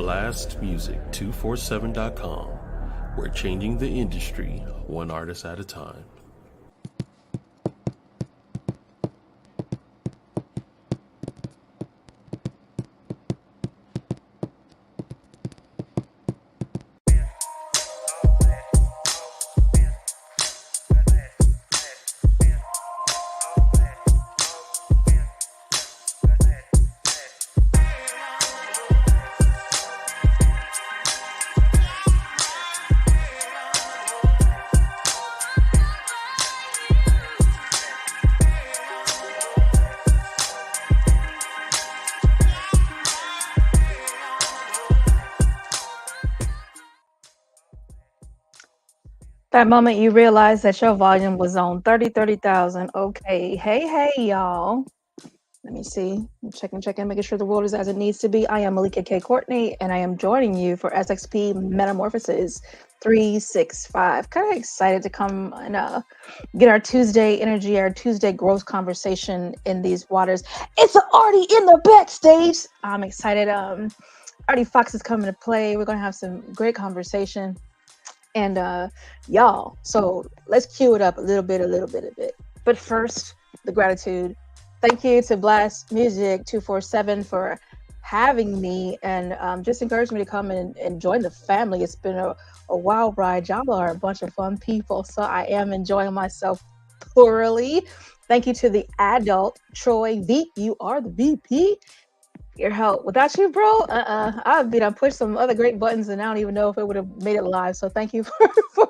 blastmusic247.com. We're changing the industry one artist at a time. That moment you realized that your volume was on 30,000. Okay. Hey, y'all. Let me see. I'm checking, making sure the world is as it needs to be. I am Malika K. Courtney, and I am joining you for SXP METAMORPHOSIS 365. Kind of excited to come and get our Tuesday energy, our Tuesday growth conversation in these waters. It's already in the backstage. I'm excited. Artie Fox is coming to play. We're going to have some great conversation. And y'all, so let's cue it up a little bit. But first, the gratitude. Thank you to Blast Music 247 for having me and just encouraged me to come and join the family. It's been a wild ride. Y'all are a bunch of fun people, so I am enjoying myself thoroughly. Thank you to the adult Troy V. You are the VP. Your help. Without you, bro, I'd be done push some other great buttons and I don't even know if it would have made it live. So thank you for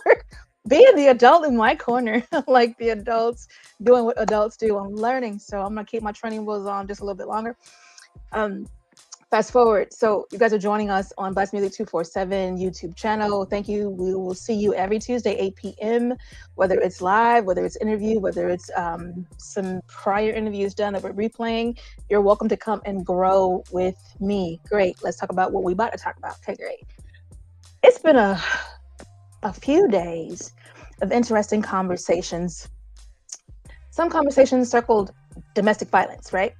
being the adult in my corner, like the adults doing what adults do. I'm learning, so I'm gonna keep my training wheels on just a little bit longer. Fast forward. So you guys are joining us on Blast Music 247 YouTube channel. Thank you. We will see you every Tuesday, 8 p.m., whether it's live, whether it's interview, whether it's some prior interviews done that we're replaying. You're welcome to come and grow with me. Great. Let's talk about what we're about to talk about. Okay, great. It's been a few days of interesting conversations. Some conversations circled domestic violence, right?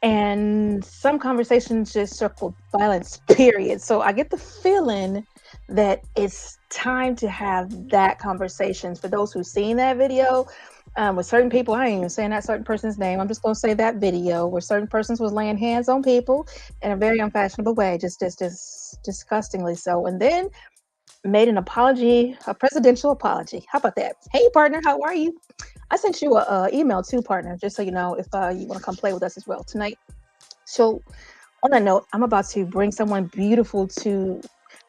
And some conversations just circled violence, period. So I get the feeling that it's time to have that conversation. For those who've seen that video with certain people, I ain't even saying that certain person's name. I'm just going to say that video where certain persons was laying hands on people in a very unfashionable way, just disgustingly so. And then made an apology, a presidential apology. How about that? Hey, partner, how are you? I sent you a email too, partner, just so you know if you want to come play with us as well tonight. So on that note, I'm about to bring someone beautiful to,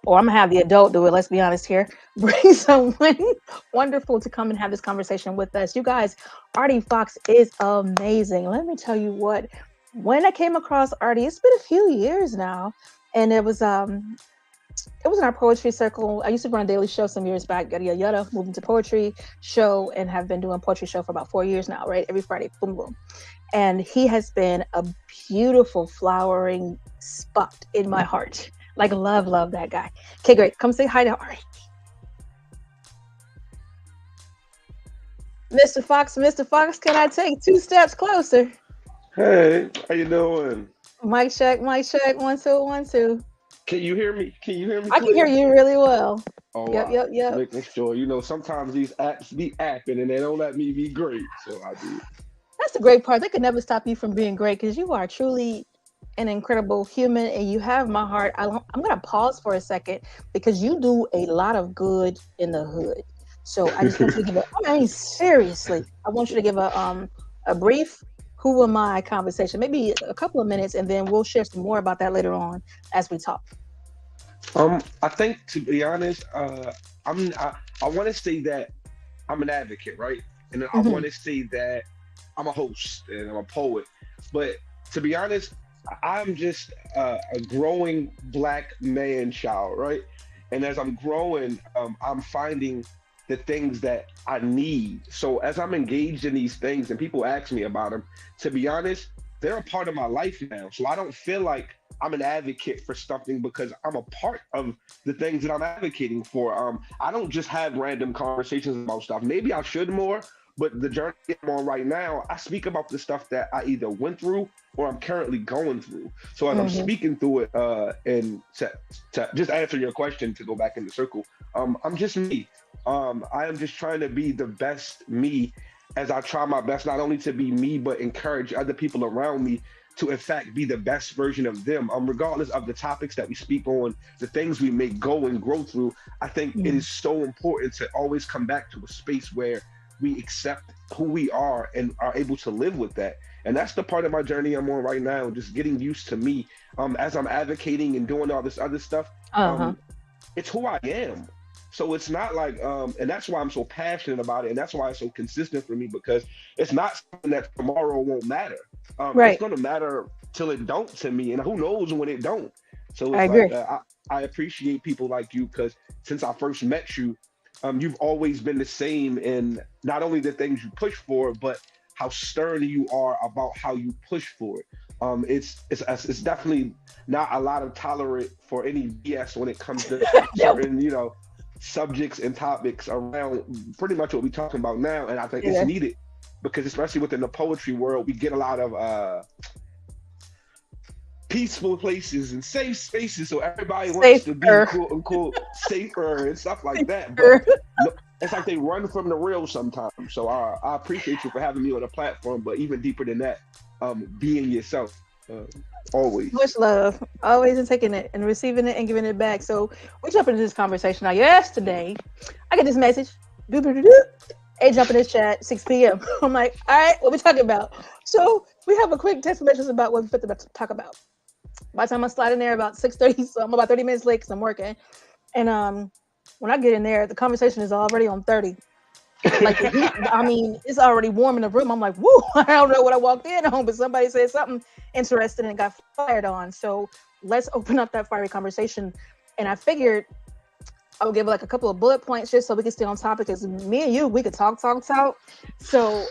or I'm gonna have the adult do it, let's be honest here. Bring someone wonderful to come and have this conversation with us. You guys, Artie Fox is amazing. Let me tell you what, when I came across Artie, it's been a few years now, and it was in our poetry circle. I used to run a daily show some years back, yada, moved into poetry show and have been doing poetry show for about 4 years now, right? Every Friday, boom, boom. And he has been a beautiful flowering spot in my heart. Like, love that guy. Okay, great. Come say hi to Ari. Mr. Fox, can I take 2 steps closer? Hey, how you doing? Mic check, 1 2 1 2. Can you hear me? I can hear you really well. Oh, Yep. Making sure. Sometimes these apps be apping and they don't let me be great. So I do. That's the great part. They could never stop you from being great because you are truly an incredible human and you have my heart. I'm going to pause for a second because you do a lot of good in the hood. So I just want you to give seriously, I want you to give a brief who am I conversation, maybe a couple of minutes, and then we'll share some more about that later on as we talk. I think, to be honest, I want to say that I'm an advocate, right? And I want to say that I'm a host and I'm a poet. But to be honest, I'm just a growing Black man child, right? And as I'm growing, I'm finding the things that I need. So as I'm engaged in these things and people ask me about them, to be honest, they're a part of my life now. So I don't feel like I'm an advocate for something because I'm a part of the things that I'm advocating for. I don't just have random conversations about stuff. Maybe I should more, But the journey I'm on right now, I speak about the stuff that I either went through or I'm currently going through. So as I'm speaking through it, and to just answer your question, to go back in the circle, I'm just me. I am just trying to be the best me as I try my best, not only to be me, but encourage other people around me to in fact be the best version of them, regardless of the topics that we speak on, the things we may go and grow through. I think it is so important to always come back to a space where we accept who we are and are able to live with that. And that's the part of my journey I'm on right now, just getting used to me. As I'm advocating and doing all this other stuff, it's who I am. So it's not like, and that's why I'm so passionate about it, and that's why it's so consistent for me, because it's not something that tomorrow won't matter. It's going to matter till it don't to me, and who knows when it don't. So it's I appreciate people like you, because since I first met you, you've always been the same in not only the things you push for, but how stern you are about how you push for it. It's definitely not a lot of tolerance for any BS when it comes to certain, subjects and topics around pretty much what we're talking about now. And I think it's needed, because especially within the poetry world, we get a lot of peaceful places and safe spaces, so everybody wants to be quote unquote safer and stuff like that. But it's like they run from the real sometimes. So I appreciate you for having me on the platform, but even deeper than that, being yourself. Always. Much love. Always in taking it and receiving it and giving it back. So we jump into this conversation. Now, yesterday, I get this message. Hey, jump in this chat, 6 p.m. I'm like, all right, what we talking about? So we have a quick text message about what we're fit to talk about. By the time I slide in there about 6:30, so I'm about 30 minutes late because I'm working. And when I get in there, the conversation is already on 30. Like, it's already warm in the room. I'm like, woo, I don't know what I walked in on, but somebody said something interesting and got fired on. So let's open up that fiery conversation. And I figured I would give like a couple of bullet points just so we can stay on topic, because me and you, we could talk. So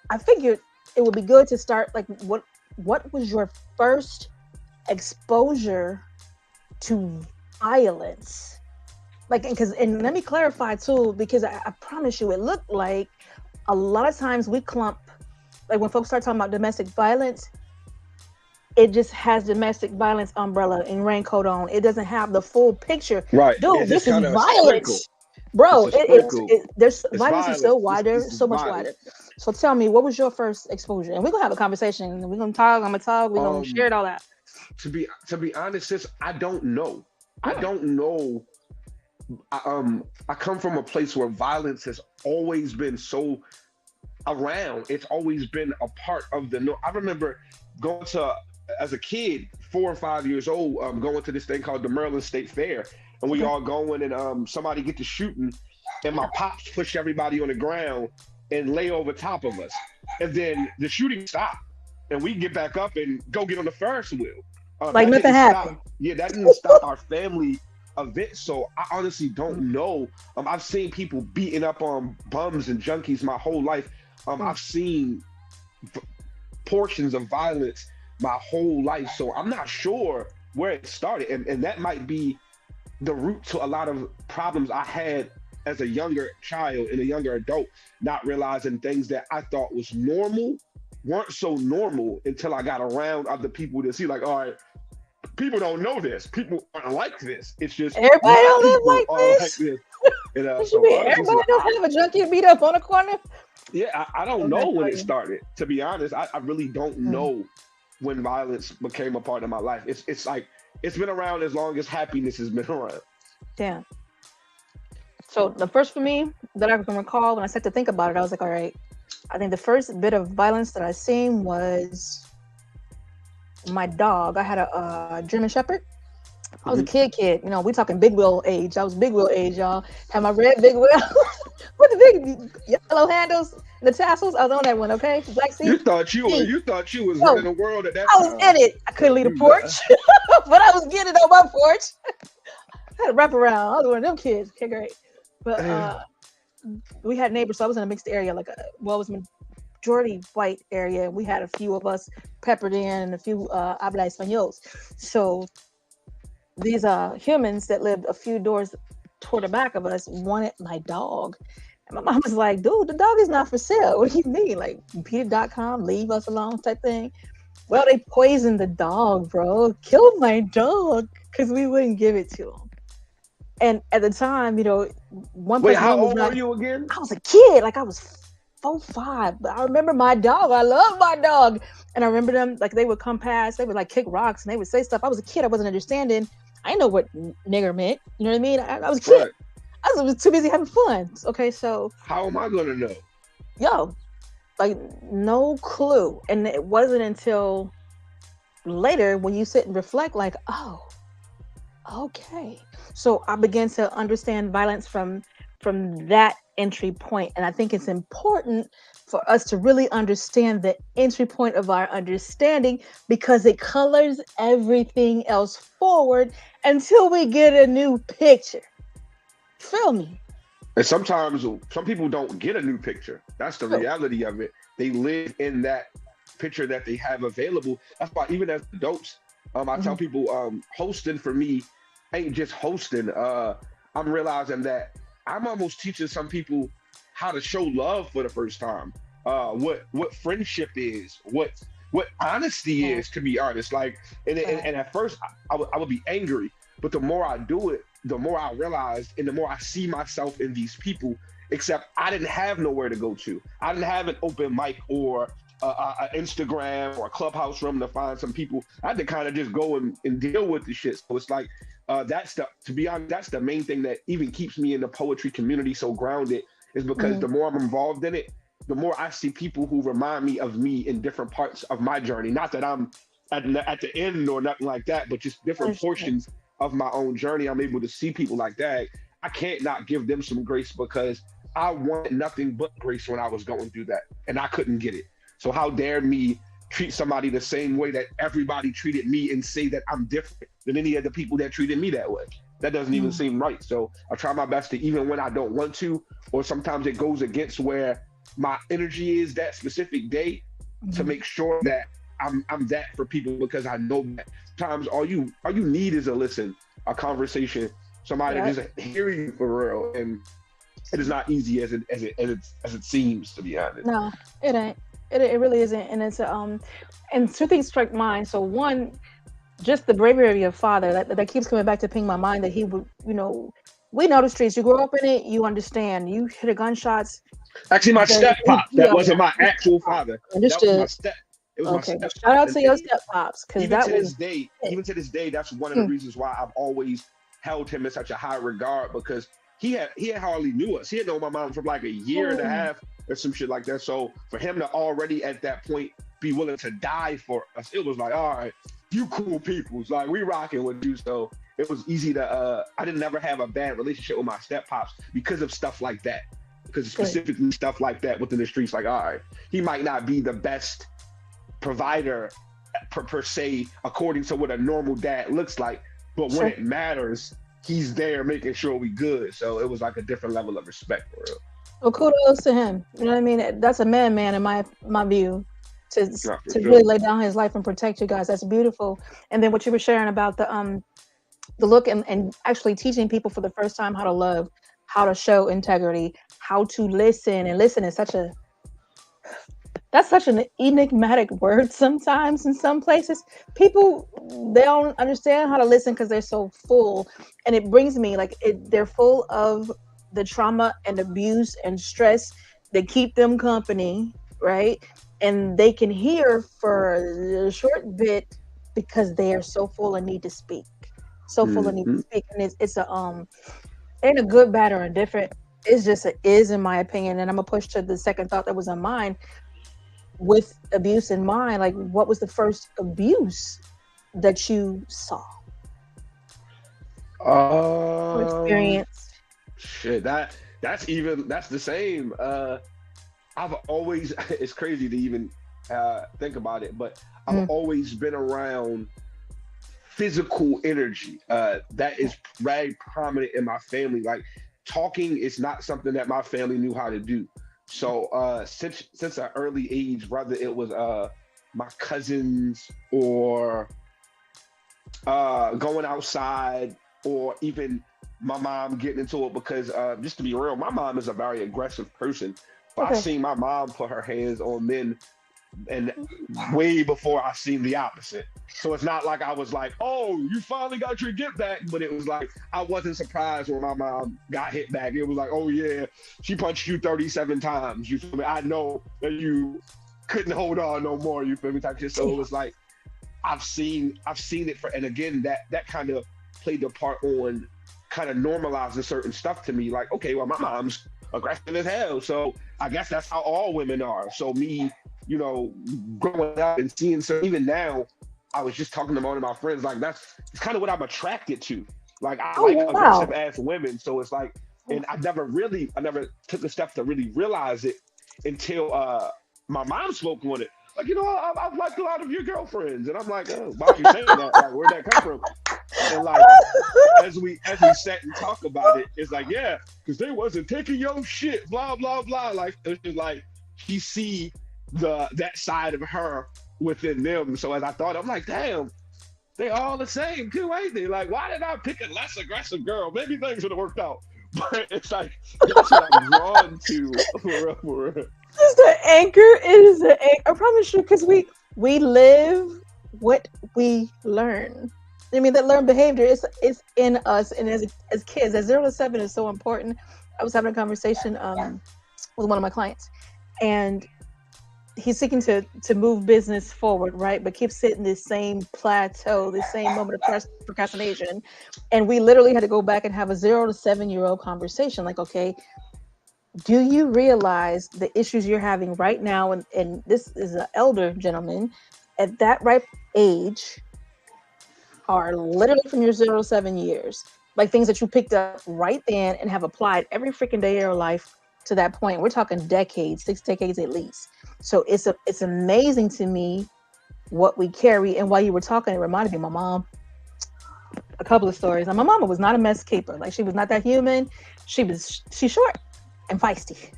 I figured it would be good to start, like, what was your first exposure to violence? Like, and let me clarify too, because I promise you, it looked like a lot of times we clump, like when folks start talking about domestic violence, it just has domestic violence umbrella and raincoat on. It doesn't have the full picture. Right. Dude, this is violence. Bro, violence is so wider, so much wider. So tell me, what was your first exposure? And we're gonna have a conversation, and we're gonna talk, I'm gonna talk, we're gonna share it all out. To be honest, sis, I don't know. I don't know. I come from a place where violence has always been so around. It's always been a part of the. I remember going to, as a kid, 4 or 5 years old, going to this thing called the Maryland State Fair, and we all going, and somebody get to shooting, and my pops push everybody on the ground and lay over top of us, and then the shooting stopped, and we get back up and go get on the Ferris wheel. Like nothing happened. That didn't stop our family event. So I honestly don't know. I've seen people beating up on bums and junkies my whole life. I've seen portions of violence my whole life. So I'm not sure where it started. And that might be the root to a lot of problems I had as a younger child and a younger adult, not realizing things that I thought was normal weren't so normal until I got around other people to see, like, all right, people don't know this. People aren't like this. It's just everybody don't live like this. Everybody don't have a junkie beat up on a corner. Yeah, I don't know when it started. To be honest, I really don't know when violence became a part of my life. It's like it's been around as long as happiness has been around. Damn. So the first for me that I can recall, when I started to think about it, I was like, all right, I think the first bit of violence that I seen was my dog. I had a German Shepherd. I was a kid. We talking big wheel age. I was big wheel age, y'all. Had my red big wheel with the big yellow handles, the tassels. I was on that one, okay? Black seat. You thought you was running the world at that time. I was in it. I couldn't leave the porch, but I was getting on my porch. I had to wrap around. I was one of them kids. Okay, great. But we had neighbors, so I was in a mixed area, it was majority white area. We had a few of us peppered in and a few habla españols. So these humans that lived a few doors toward the back of us wanted my dog. And my mom was like, dude, the dog is not for sale. What do you mean? Like, PETA.com, leave us alone type thing. Well, they poisoned the dog, bro. Killed my dog because we wouldn't give it to him. And at the time, one Wait, plus how one was old not. were you again? I was a kid, like I was 4, 5. But I remember my dog. I love my dog, and I remember them like they would come past. They would like kick rocks and they would say stuff. I was a kid. I wasn't understanding. I didn't know what nigger meant. You know what I mean? I was a kid. Right. I was too busy having fun. Okay, so How am I gonna know? yo, like no clue. And it wasn't until later when you sit and reflect, like, oh, okay. So I began to understand violence from that entry point, and I think it's important for us to really understand the entry point of our understanding because it colors everything else forward until we get a new picture. Feel me? And sometimes some people don't get a new picture. That's the reality of it. They live in that picture that they have available. That's why even as adults, I tell people, hosting for me ain't just hosting. I'm realizing that I'm almost teaching some people how to show love for the first time. What friendship is, what honesty is, to be honest. Like, and at first I would be angry, but the more I do it, the more I realize and the more I see myself in these people, except I didn't have nowhere to go to. I didn't have an open mic or an Instagram or a clubhouse room to find some people. I had to kind of just go and deal with the shit. So it's like, to be honest, that's the main thing that even keeps me in the poetry community so grounded, is because the more I'm involved in it, the more I see people who remind me of me in different parts of my journey. Not that I'm at the end or nothing like that, but just different portions of my own journey. I'm able to see people like that. I can't not give them some grace because I wanted nothing but grace when I was going through that, and I couldn't get it. So how dare me treat somebody the same way that everybody treated me and say that I'm different than any of the people that treated me that way? That doesn't even seem right. So I try my best to, even when I don't want to, or sometimes it goes against where my energy is that specific day, to make sure that I'm that for people, because I know that sometimes all you need is a listen, a conversation, somebody to just hear you for real. And it is not easy as it seems, to be honest. No, it ain't. It really isn't. And it's and two things struck mine. So one, just the bravery of your father that keeps coming back to ping my mind, that he would, we know the streets. You grow up in it, you understand. You hear the gunshots. Actually, my step pop. That wasn't my actual father. Understood. That was my step. It was okay. my step. Shout out to your step pops, because even to this day, that's one of the reasons why I've always held him in such a high regard, because he had hardly knew us. He had known my mom for like a year and a half or some shit like that. So for him to already at that point be willing to die for us, it was like, all right, you cool peoples, like we rocking with you. So it was easy to I didn't never have a bad relationship with my step pops because of stuff like that. Because specifically stuff like that within the streets, like, all right, he might not be the best provider per se, according to what a normal dad looks like, but when it matters, he's there making sure we good. So it was like a different level of respect for real. Well, kudos to him. You know what I mean? That's a man in my view, to really lay down his life and protect you guys. That's beautiful. And then what you were sharing about the look and actually teaching people for the first time how to love, how to show integrity, how to listen. And listen is such an enigmatic word sometimes in some places. People, they don't understand how to listen because they're so full. And it brings me they're full of the trauma and abuse and stress that keep them company, right? And they can hear for a short bit because they are so full and need to speak. So full and need to speak. And it's ain't a good, bad, or indifferent. It's just is, in my opinion. And I'm gonna push to the second thought that was in mind. With abuse in mind, like, what was the first abuse that you saw or experienced? Shit, that's the same. I've always, it's crazy to even think about it, but I've always been around physical energy. That is very prominent in my family. Like, talking is not something that my family knew how to do. So since an early age, whether it was my cousins or going outside, or even my mom getting into it because just to be real, my mom is a very aggressive person. But I Okay. seen my mom put her hands on men and way before I seen the opposite. So it's not like I was like, "Oh, you finally got your get back," but it was like I wasn't surprised when my mom got hit back. It was like, "Oh yeah, she punched you 37 times." You feel me? I know that you couldn't hold on no more. You feel me? Type shit. So it was like I've seen it for, and again that kind of played a part on kind of normalizing certain stuff to me. Like, okay, well, my mom's aggressive as hell, so I guess that's how all women are. So me, growing up and seeing, so even now, I was just talking to one of my friends, like it's kind of what I'm attracted to. Like I Oh like wow. aggressive ass women, so it's like, and I never took the step to really realize it until my mom spoke on it. Like, I've liked a lot of your girlfriends, and I'm like, oh, why are you saying that? Like, where'd that come from? And like, as we sat and talked about it, it's like, yeah, because they wasn't taking your shit, blah blah blah. Like, it's just like she see that side of her within them. So as I thought, I'm like, damn, they all the same too, ain't they? Like, why did I pick a less aggressive girl? Maybe things would have worked out. But it's like that's what I'm drawn to. For real. It's the anchor. It is the anchor. I promise you, because we live what we learn. I mean, that learned behavior is in us, and as kids, that 0 to 7 is so important. I was having a conversation with one of my clients, and he's seeking to move business forward, right? But keeps sitting this same plateau, this same moment of procrastination. And we literally had to go back and have a 0 to 7-year-old conversation. Like, okay, do you realize the issues you're having right now? And this is an elder gentleman at that ripe age are literally from your 0 to 7 years, like things that you picked up right then and have applied every freaking day of your life to that point. We're talking decades, 6 decades at least. So it's amazing to me what we carry. And while you were talking, it reminded me of my mom. A couple of stories. And my mama was not a mess keeper. Like, she was not that human. She's short and feisty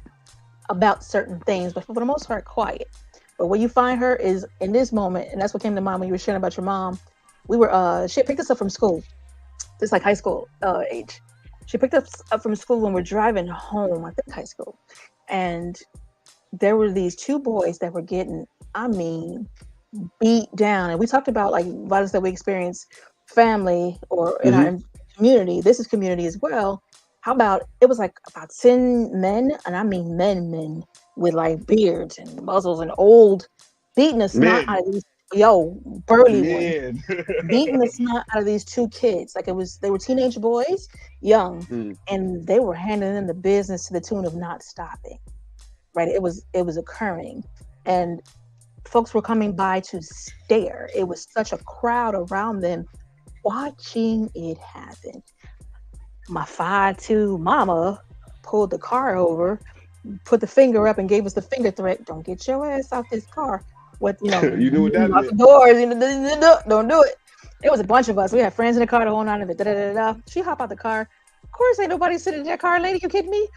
about certain things, but for the most part, quiet. But where you find her is in this moment, and that's what came to mind when you were sharing about your mom. We were she had picked us up from school. This like high school age. She picked us up from school when we're driving home, I think high school. And there were these 2 boys that were getting, I mean, beat down. And we talked about like violence that we experience family or in our community. This is community as well. How about it was like about 10 men, and I mean men with like beards and muzzles and old, beating the snot out of these burly ones, Man. beating the snot out of these 2 kids. Like, they were teenage boys, young, and they were handing in the business to the tune of not stopping. Right? It was occurring, and folks were coming by to stare. It was such a crowd around them watching it happen. My 5'2" mama pulled the car over, put the finger up, and gave us the finger threat. Don't get your ass out this car. What, You knew what that lock meant. the doors, don't do it. It was a bunch of us. We had friends in the car the whole night of it. She hopped out the car. Of course, ain't nobody sitting in that car, lady. You kidding me?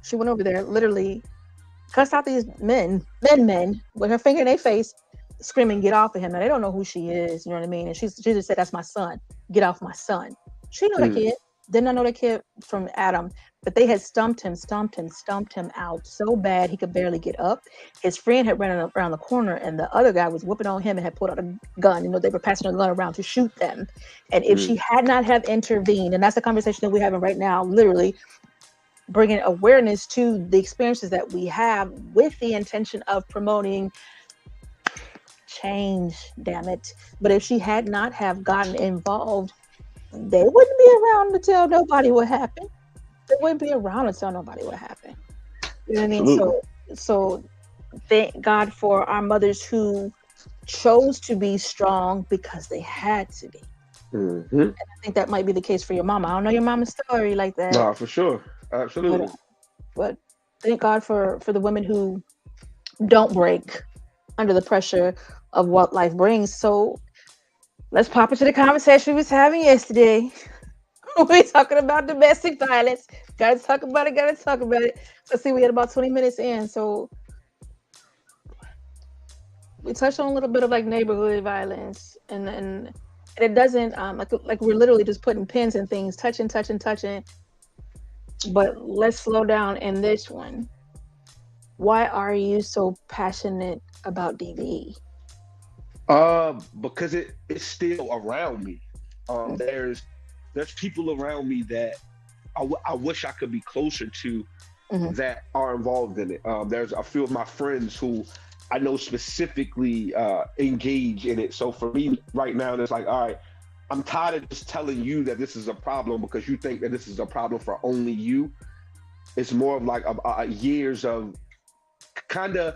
She went over there, literally cussed out these men with her finger in their face, screaming, "Get off of him!" Now, they don't know who she is. You know what I mean? And she just said, "That's my son. Get off my son." She knew that kid. Did not know the kid from Adam, but they had stumped him out so bad he could barely get up. His friend had ran around the corner, and the other guy was whooping on him and had pulled out a gun. They were passing a gun around to shoot them. And if she had not have intervened, and that's the conversation that we're having right now, literally bringing awareness to the experiences that we have with the intention of promoting change, damn it. But if she had not have gotten involved, they wouldn't be around to tell nobody what happened. They wouldn't be around to tell nobody what happened. You know what I mean? So thank God for our mothers who chose to be strong because they had to be. And I think that might be the case for your mama. I don't know your mama's story like that. No, for sure. Absolutely. But thank God for the women who don't break under the pressure of what life brings. So let's pop into the conversation we was having yesterday. We're talking about domestic violence. Gotta talk about it. Let's see, we had about 20 minutes in. So we touched on a little bit of like neighborhood violence and And it doesn't like we're literally just putting pins and things, touching. But let's slow down in this one. Why are you so passionate about DBE? Because it's still around me. There's people around me that I wish I could be closer to Mhm. that are involved in it. There's a few of my friends who I know specifically engage in it. So for me right now, it's like, all right, I'm tired of just telling you that this is a problem because you think that this is a problem for only you. It's more of like a years of kind of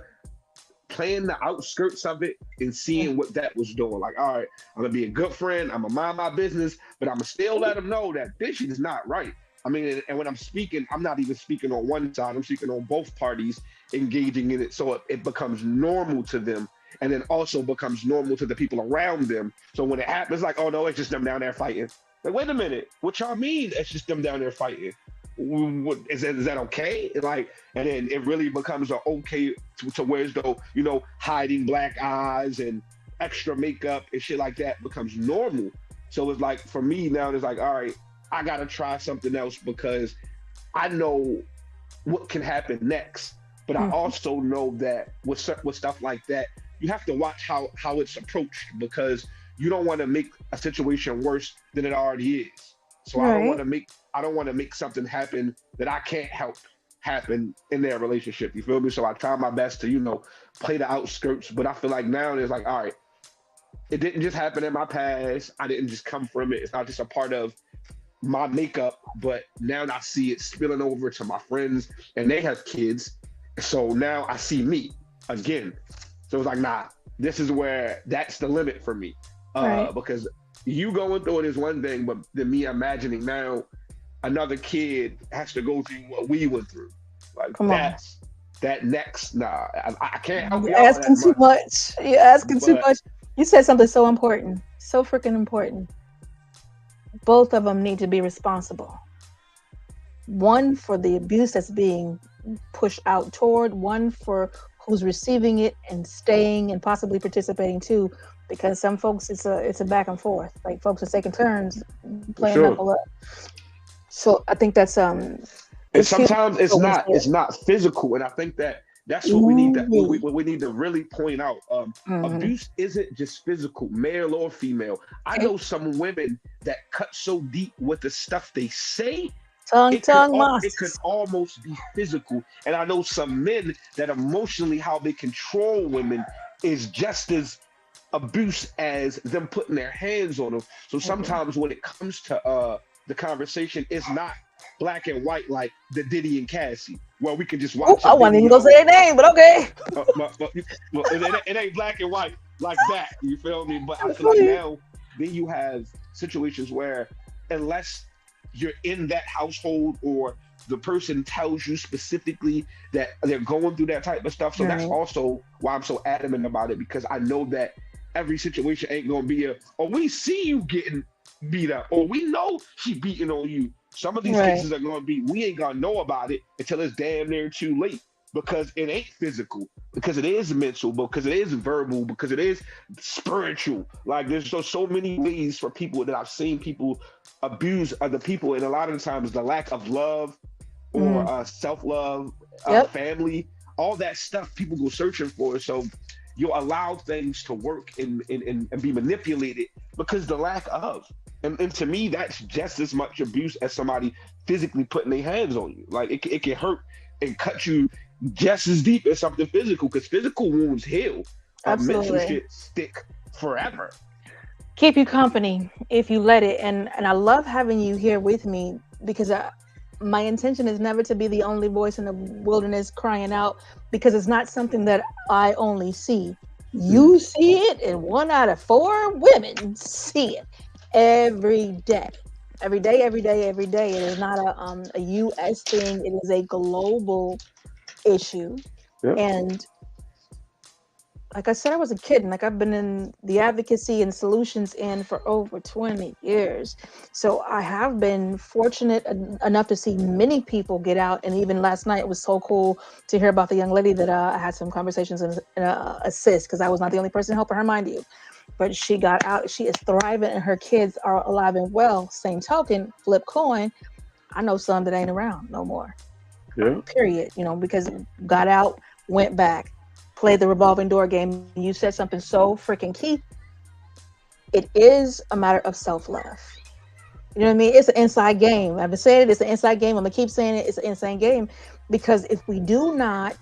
playing the outskirts of it and seeing what that was doing. Like, all right, I'm gonna be a good friend. I'm gonna mind my business, but I'm gonna still let them know that this shit is not right. I mean, and when I'm speaking, I'm not even speaking on one side. I'm speaking on both parties engaging in it, so it becomes normal to them, and then also becomes normal to the people around them. So when it happens, like, oh no, it's just them down there fighting. Like, wait a minute, what y'all mean? It's just them down there fighting. What, is that okay? Like, and then it really becomes a okay to where as though, you know, hiding black eyes and extra makeup and shit like that becomes normal. So it's like, for me now, it's like, all right, I gotta try something else because I know what can happen next. But I also know that with stuff like that, you have to watch how it's approached because you don't want to make a situation worse than it already is. So I don't Right. want to make something happen that I can't help happen in their relationship. You feel me? So I try my best to, you know, play the outskirts. But I feel like now it's like, all right, it didn't just happen in my past. I didn't just come from it. It's not just a part of my makeup, but now I see it spilling over to my friends and they have kids. So now I see me again. So it's like, nah, this is where that's the limit for me. Right. Because you going through it is one thing, but then me imagining now another kid has to go through what we went through. Like Come on. that next, nah, I can't help You're y'all asking that too much. much. You're asking too But much. You said something so important. So freaking important. Both of them need to be responsible. One for the abuse that's being pushed out toward, one for who's receiving it and staying and possibly participating too. Because some folks it's a back and forth. Like folks are taking turns for playing sure. knuckle up. So I think that's And it's huge. sometimes So we say it's not physical, and I think that's what we need to ooh. what we need to really point out. Mhm. Abuse isn't just physical, male or female. I Okay. know some women that cut so deep with the stuff they say Tongue it could masters. almost be physical. And I know some men that emotionally how they control women is just as abuse as them putting their hands on them. So Mhm. sometimes when it comes to the conversation, it's not black and white like the Diddy and Cassie, where we can just Oh, watch a I wasn't even gonna video. say their name, but okay. Well, it ain't black and white like that. You feel me? But I feel like now then you have situations where unless you're in that household or the person tells you specifically that they're going through that type of stuff. So that's Right. also why I'm so adamant about it because I know that every situation ain't gonna be or we see you getting beat up or we know she beating on you. Some of these Right. cases are gonna be we ain't gonna know about it until it's damn near too late because it ain't physical, because it is mental, because it is verbal, because it is spiritual. Like there's so many ways for people that I've seen people abuse other people, and a lot of the times the lack of love or Mm. self-love, Yep. family, all that stuff people go searching for. So you allow things to work and be manipulated because the lack of. And to me, that's just as much abuse as somebody physically putting their hands on you. Like it can hurt and cut you just as deep as something physical because physical wounds heal. Mental Absolutely. shit stick forever. Keep you company if you let it. And I love having you here with me because my intention is never to be the only voice in the wilderness crying out because it's not something that I only see. Mm. You see it, and 1 out of 4 women see it every day. Every day, every day, every day. It is not a US thing, it is a global issue. Yeah. And like I said, I was a kid, and like I've been in the advocacy and solutions in for over 20 years. So I have been fortunate enough to see many people get out. And even last night, it was so cool to hear about the young lady that I had some conversations and assist because I was not the only person helping her, mind you. but she got out. She is thriving, and her kids are alive and well. Same token, flip coin. I know some that ain't around no more. Yeah. Period. Because got out, went back, played the revolving door game. You said something so freaking key. It is a matter of self-love. You know what I mean? It's an inside game. I've been saying it. It's an inside game. I'm gonna keep saying it. It's an inside game because if we do not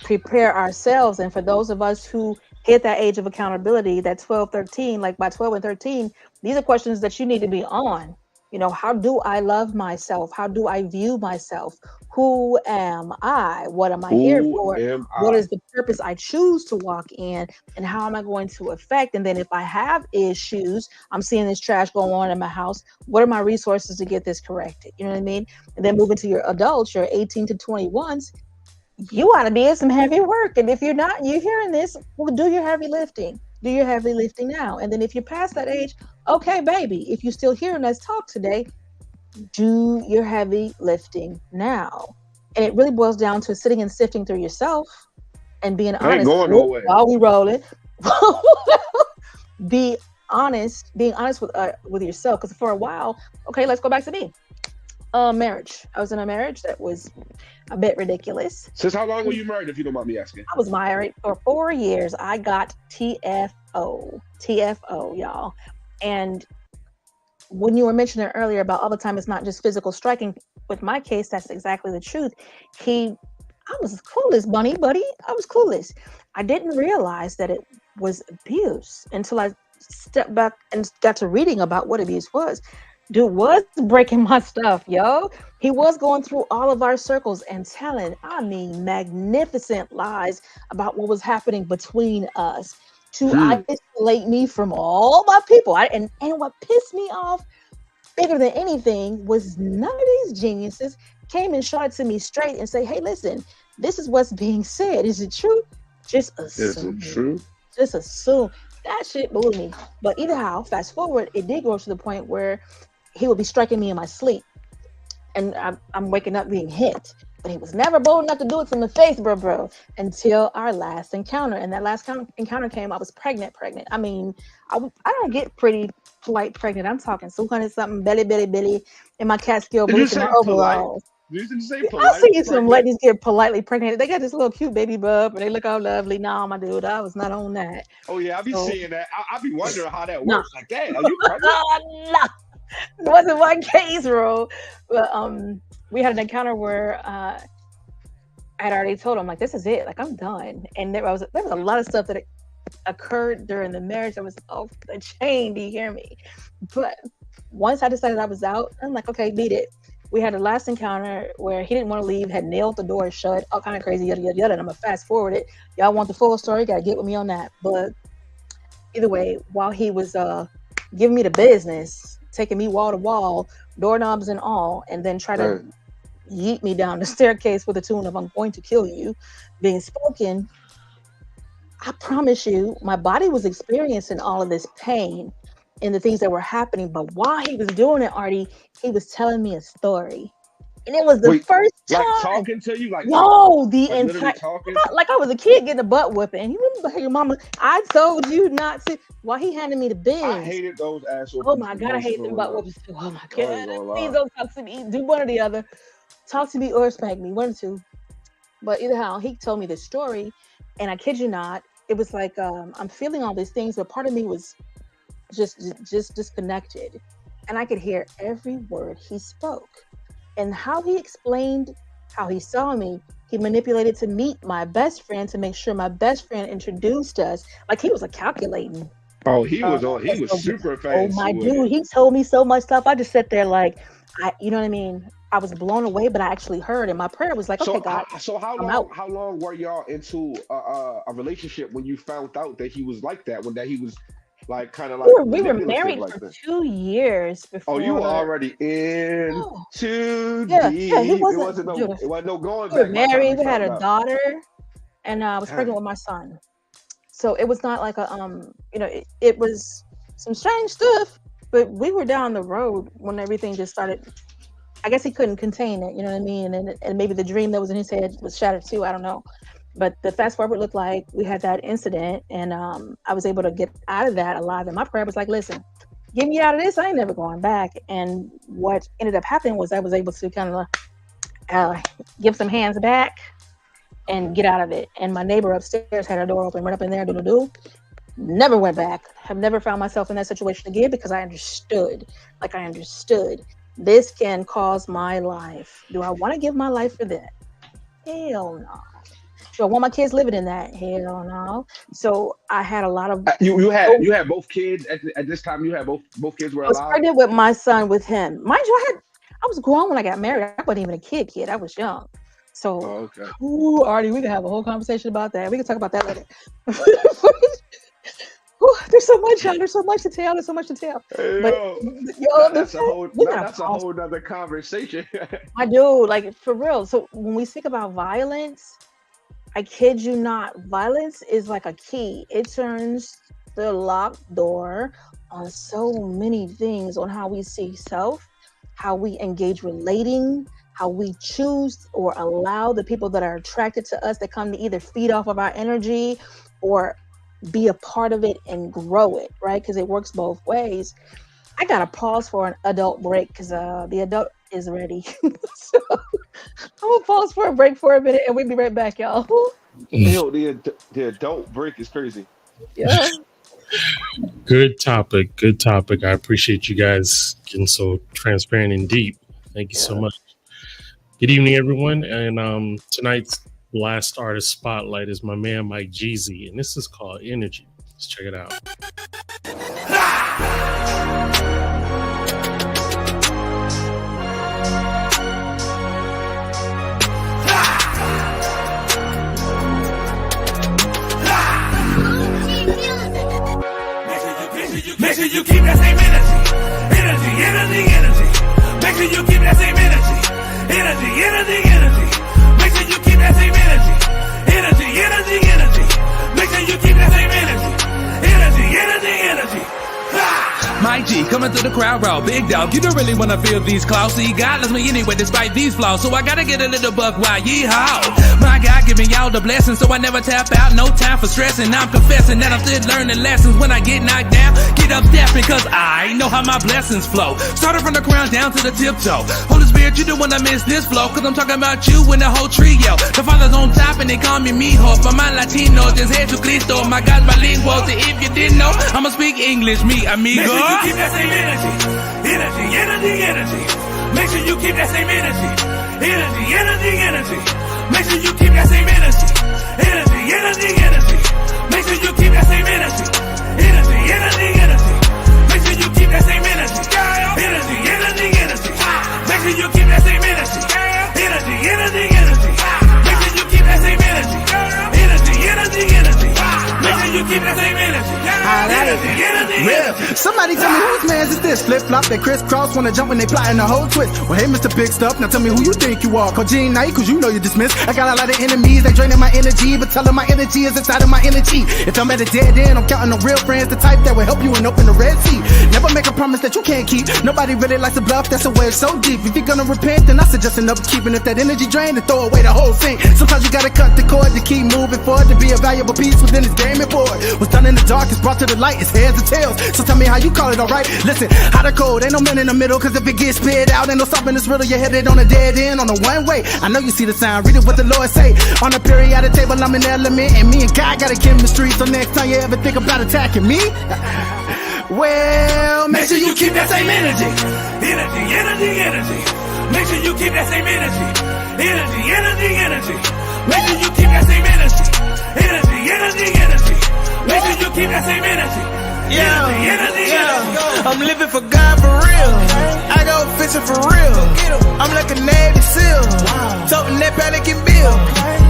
prepare ourselves, and for those of us who hit that age of accountability, that 12, 13, like by 12 and 13, these are questions that you need to be on. How do I love myself? How do I view myself? Who am I? What am I here Who for? am What I? is the purpose I choose to walk in? And how am I going to affect? And then if I have issues, I'm seeing this trash go on in my house. What are my resources to get this corrected? You know what I mean? And then moving to your adults, your 18 to 21s, you ought to be in some heavy work. And if you're not, you're hearing this, well, do your heavy lifting. Do your heavy lifting now. And then if you're past that age, okay, baby, if you're still hearing us talk today, do your heavy lifting now. And it really boils down to sitting and sifting through yourself and being I ain't honest. going nowhere. While we rolling, being honest with yourself. Because for a while, okay, let's go back to me. Marriage. I was in a marriage that was a bit ridiculous. Since how long were you married, if you don't mind me asking? I was married for 4 years. I got TFO, y'all. And when you were mentioning earlier about all the time, it's not just physical striking. With my case, that's exactly the truth. I was clueless, buddy. I was clueless. I didn't realize that it was abuse until I stepped back and got to reading about what abuse was. Dude was breaking my stuff, yo. He was going through all of our circles and telling, magnificent lies about what was happening between us to isolate me from all my people. And what pissed me off bigger than anything was none of these geniuses came and shot to me straight and say, hey, listen, this is what's being said. Is it true? Just assume. Is it true? Just assume. That shit blew me. But either how, fast forward, it did go to the point where he would be striking me in my sleep. And I'm waking up being hit. But he was never bold enough to do it to my face, bro, until our last encounter. And that last encounter came, I was pregnant. I mean, I don't get pretty polite pregnant. I'm talking 200 something, belly, in my Catskill boots and my overalls. Did you say polite? I see some ladies get politely pregnant. They got this little cute baby bub, and they look all lovely. No, my dude, I was not on that. Oh yeah, I be seeing that. I be wondering how that works. Like that, are you pregnant? No, it wasn't my case, bro. But we had an encounter where I had already told him, like, this is it. Like, I'm done. And there was a lot of stuff that occurred during the marriage that was off the chain. Do you hear me? But once I decided I was out, I'm like, okay, beat it. We had a last encounter where he didn't want to leave, had nailed the door shut, all kind of crazy, yada, yada, yada. And I'm going to fast forward it. Y'all want the full story? Got to get with me on that. But either way, while he was giving me the business, taking me wall to wall, doorknobs and all, and then try to yeet me down the staircase with the tune of "I'm going to kill you" being spoken, I promise you, my body was experiencing all of this pain and the things that were happening. But while he was doing it, Artie, he was telling me a story. And it was the first time. Like talking to you? Like, entire talking? Like I was a kid getting a butt whipping. And you remember your mama, I told you not to. While he handed me the Benz. I hated those assholes. Oh my God, I hate them butt whoopings too. Oh my God. Please don't talk to me. Do one or the other. Talk to me or spank me. One or two. But either how, he told me this story. And I kid you not, it was like I'm feeling all these things, but part of me was just disconnected. And I could hear every word he spoke. And how he explained how he saw me, he manipulated to meet my best friend to make sure my best friend introduced us. Like he was calculating. Oh, he was super fast. Oh my dude, he told me so much stuff. I just sat there like, you know what I mean? I was blown away, but I actually heard, and my prayer was like, okay, God. So how long were y'all into a relationship when you found out that he was like that? When that he was like kind of like we were married like for that? 2 years before. Oh, you were already in too deep. Yeah, it wasn't no going back. We were married. We had a daughter, and I was pregnant with my son. So it was not like it was some strange stuff, but we were down the road when everything just started. I guess he couldn't contain it, you know what I mean? And maybe the dream that was in his head was shattered too. I don't know. But the fast forward looked like we had that incident, and I was able to get out of that alive. And my prayer was like, listen, get me out of this. I ain't never going back. And what ended up happening was I was able to kind of give some hands back and get out of it. And my neighbor upstairs had her door open, went up in there, never went back. Have never found myself in that situation again because I understood. This can cause my life. Do I want to give my life for that? Hell no. Do I want my kids living in that? Hell no. So I had a lot of. You had both kids at this time. You had both kids were alive. I was pregnant with my son with him. Mind you, I was grown when I got married. I wasn't even a kid. I was young. So, Artie, we can have a whole conversation about that. We can talk about that later. There's so much, y'all. There's so much to tell. Hey, but that's a whole nother conversation. I do, like, for real. So when we speak about violence, I kid you not, violence is like a key. It turns the locked door on so many things, on how we see self, how we engage relating, how we choose or allow the people that are attracted to us that come to either feed off of our energy or be a part of it and grow it, right? Because it works both ways. I got to pause for an adult break because the adult is ready. So I'm going to pause for a break for a minute and we'll be right back, y'all. Yo, the adult break is crazy. Yeah. Good topic. I appreciate you guys getting so transparent and deep. Thank you so much. Good evening, everyone. And tonight's last artist spotlight is my man Mike Jeezy, and this is called Energy. Let's check it out. Make sure you keep that same energy. Make sure you keep that same energy. Make sure you keep that same energy. Make sure you keep that same energy. Mike G coming through the crowd raw, big dog. You don't really wanna feel these claws. See, God loves me anyway, despite these flaws. So I gotta get a little buck while yeehaw. My God giving y'all the blessings, so I never tap out. No time for stressing. I'm confessing that I'm still learning lessons. When I get knocked down, get up stepping, cause I know how my blessings flow. Started from the ground down to the tiptoe. Holy Spirit, you don't wanna miss this flow, cause I'm talking about you and the whole trio. The Father's on top and they call me mijo. For my Latino, just head to Cristo. My God's bilingual, so if you didn't know, I'ma speak English, me amigo. Make sure you keep that same energy. Make sure you keep that same energy. Make sure you keep that same energy. Make sure you keep that same energy. Make sure you keep that same energy. Make sure you keep that same energy. Make sure you keep that same energy. Make sure you keep that same energy. Somebody tell me whose man's is this? Flip flop, they crisscross, wanna jump when they plotting the whole twist. Well, hey, Mr. Big Stuff, now tell me who you think you are. Call Gene Knight, cause you know you're dismissed. I got a lot of enemies, they draining my energy, but tell them my energy is inside of my energy. If I'm at a dead end, I'm counting on real friends, the type that will help you and open the Red Sea. Never make a promise that you can't keep. Nobody really likes to bluff, that's a wedge so deep. If you're gonna repent, then I suggest enough keeping. If that energy drained, then throw away the whole thing. Sometimes you gotta cut the cord to keep moving forward, to be a valuable piece within this game and board. What's done in the dark is brought to the light, it's heads and tails. So tell me how you call it, alright? Listen, hot or cold, ain't no man in the middle, cause if it gets spit out, ain't no stopping this riddle. You're headed on a dead end, on a one way. I know you see the sign, read it what the Lord say. On a periodic table, I'm an element, and me and God got a chemistry. So next time you ever think about attacking me, well, make sure you keep that same energy. Make sure you keep that same energy. Make sure you keep that same energy. Make sure you keep that same energy. I'm living for God for real. I go fishing for real. I'm like a Navy SEAL, toting that Pelican bill.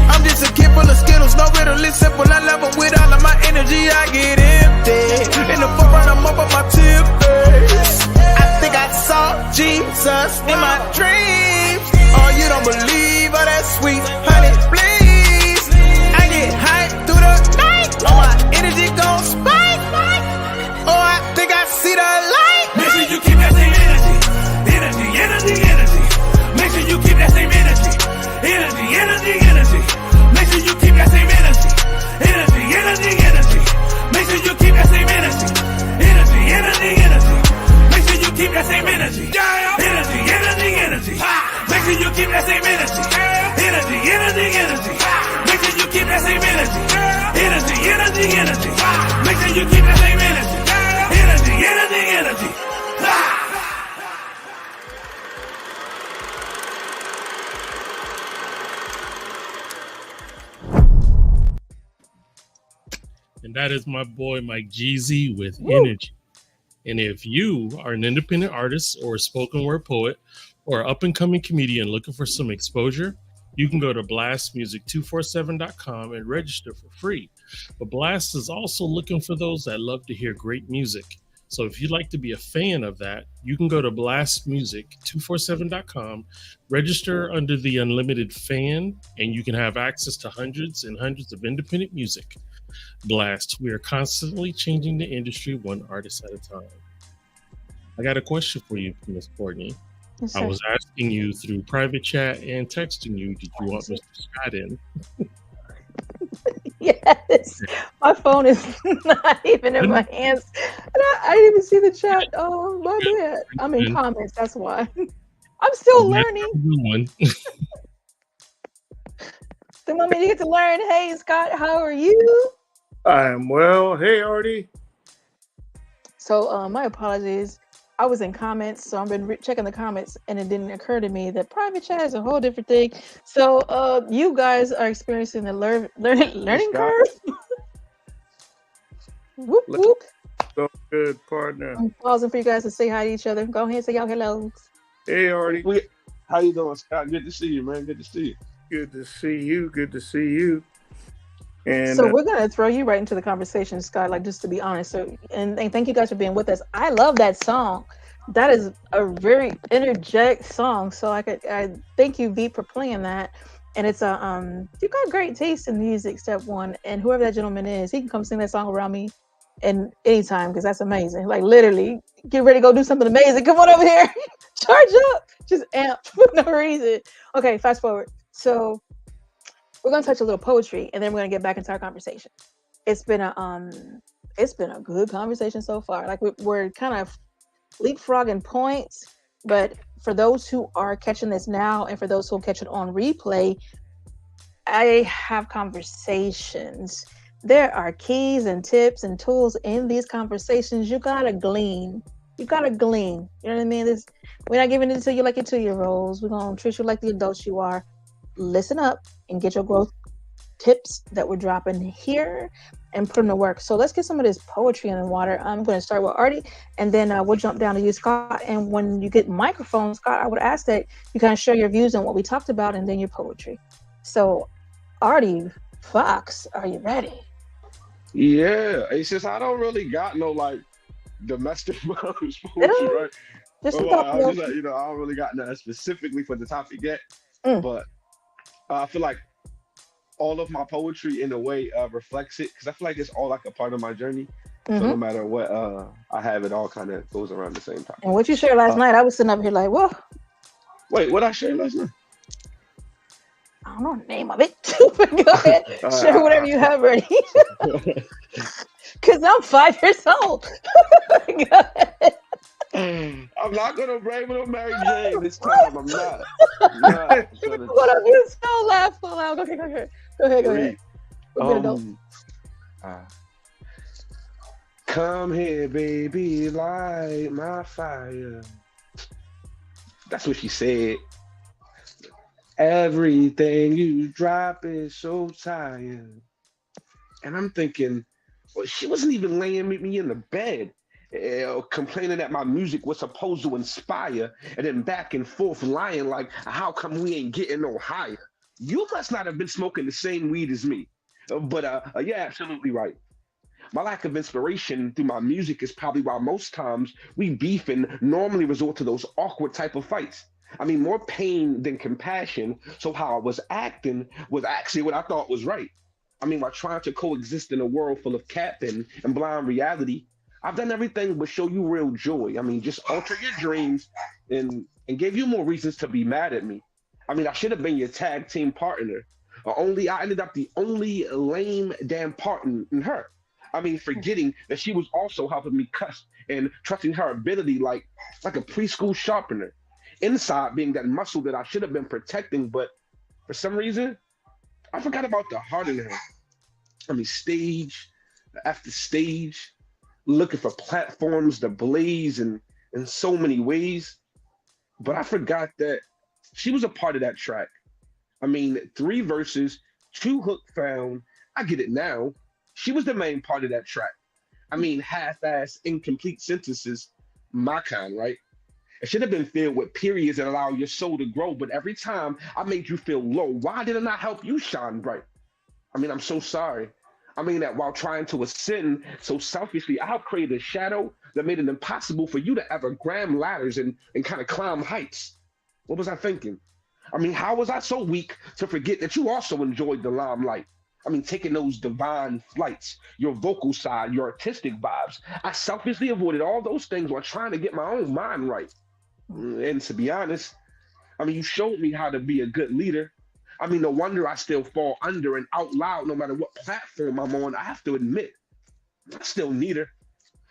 I'm just a kid full of Skittles, no riddle, it's simple. I level with all of my energy, I get empty. In the forefront, I'm up on my tips. I think I saw Jesus in my dreams. Oh, you don't believe all that sweet honey, please. I get hyped through the night, oh, my energy gon' spike. Oh, I think I see the light. Make sure you keep that same energy. Make sure you keep that same energy. Make sure you keep that same energy. Make sure you keep the same energy. Energy. And that is my boy Mike Jeezy with Energy. And if you are an independent artist or a spoken word poet or up and coming comedian looking for some exposure, you can go to blastmusic247.com and register for free. But Blast is also looking for those that love to hear great music. So if you'd like to be a fan of that, you can go to blastmusic247.com, register under the Unlimited Fan, and you can have access to hundreds and hundreds of independent music. Blast, we are constantly changing the industry one artist at a time. I got a question for you, Miss Courtney. Yes, I sir. was asking you through private chat and texting you, did you want Mr. Scott in? Yes, my phone is not even in my hands, and I didn't even see the chat. Oh, my bad. I'm in comments. That's why. I'm still learning. The moment you get to learn. Hey, Scott, how are you? I am well. Hey, Artie. So, my apologies. I was in comments, so I've been checking the comments, and it didn't occur to me that private chat is a whole different thing. So, you guys are experiencing the learning curve. Whoop, whoop. So good, partner. I'm pausing for you guys to say hi to each other. Go ahead and say y'all hellos. Hey, Artie. How you doing, Scott? Good to see you, man. Good to see you. Good to see you. Good to see you. And so we're gonna throw you right into the conversation, Scott. Like, just to be honest. So, and thank you guys for being with us. I love that song. That is a very energetic song. So I thank you, V, for playing that. And it's you got great taste in music. Step one, and whoever that gentleman is, he can come sing that song around me, and anytime, because that's amazing. Like, literally, get ready to go do something amazing. Come on over here, charge up, just amp for no reason. Okay, fast forward. So we're gonna touch a little poetry, and then we're gonna get back into our conversation. It's been a good conversation so far. Like, we're kind of leapfrogging points, but for those who are catching this now, and for those who will catch it on replay, I have conversations. There are keys and tips and tools in these conversations. You gotta glean. You know what I mean? We're not giving it to you like your 2-year-olds. We're gonna treat you like the adults you are. Listen up and get your growth tips that we're dropping here and put them to work. So let's get some of this poetry in the water. I'm going to start with Artie, and then we'll jump down to you, Scott. And when you get microphone, Scott, I would ask that you kind of share your views on what we talked about and then your poetry. So Artie Fox, are you ready? Yeah, it's just I don't really got no like domestic poetry, right? Just I don't really got nothing specifically for the topic yet, but I feel like all of my poetry in a way reflects it, because I feel like it's all like a part of my journey. So no matter what, I have it all kind of goes around the same time. And what you shared last night, I was sitting up here like, whoa. Wait, what I shared last night? I don't know the name of it. Go ahead, share whatever you have ready. Because I'm 5 years old. Go ahead. I'm not gonna blame it on Mary Jane this time. I'm not. What up? You so laughful loud. Okay, go ahead. Come here, baby, light my fire. That's what she said. Everything you drop is so tired. And I'm thinking, well, she wasn't even laying me in the bed. Complaining that my music was supposed to inspire, and then back and forth lying like, how come we ain't getting no higher? You must not have been smoking the same weed as me. But yeah, absolutely right. My lack of inspiration through my music is probably why most times we beef and normally resort to those awkward type of fights. I mean, more pain than compassion. So how I was acting was actually what I thought was right. I mean, while trying to coexist in a world full of cap and blind reality, I've done everything but show you real joy. I mean, just alter your dreams and gave you more reasons to be mad at me. I mean, I should have been your tag team partner. I ended up the only lame damn part in her. I mean, forgetting that she was also helping me cuss and trusting her ability like a preschool sharpener. Inside being that muscle that I should have been protecting, but for some reason, I forgot about the heart in her. I mean, stage, after stage, looking for platforms to blaze in so many ways. But I forgot that she was a part of that track. I mean, 3 verses, 2 hook found. I get it now. She was the main part of that track. I mean, half-ass, incomplete sentences, my kind, right? It should have been filled with periods that allow your soul to grow. But every time I made you feel low, why did I not help you shine bright? I mean, I'm so sorry. I mean that while trying to ascend so selfishly, I created a shadow that made it impossible for you to ever gram ladders and kind of climb heights. What was I thinking? I mean, how was I so weak to forget that you also enjoyed the limelight? I mean, taking those divine flights, your vocal side, your artistic vibes. I selfishly avoided all those things while trying to get my own mind right. And to be honest, I mean, you showed me how to be a good leader. I mean, no wonder I still fall under and out loud no matter what platform I'm on. I have to admit, I still need her.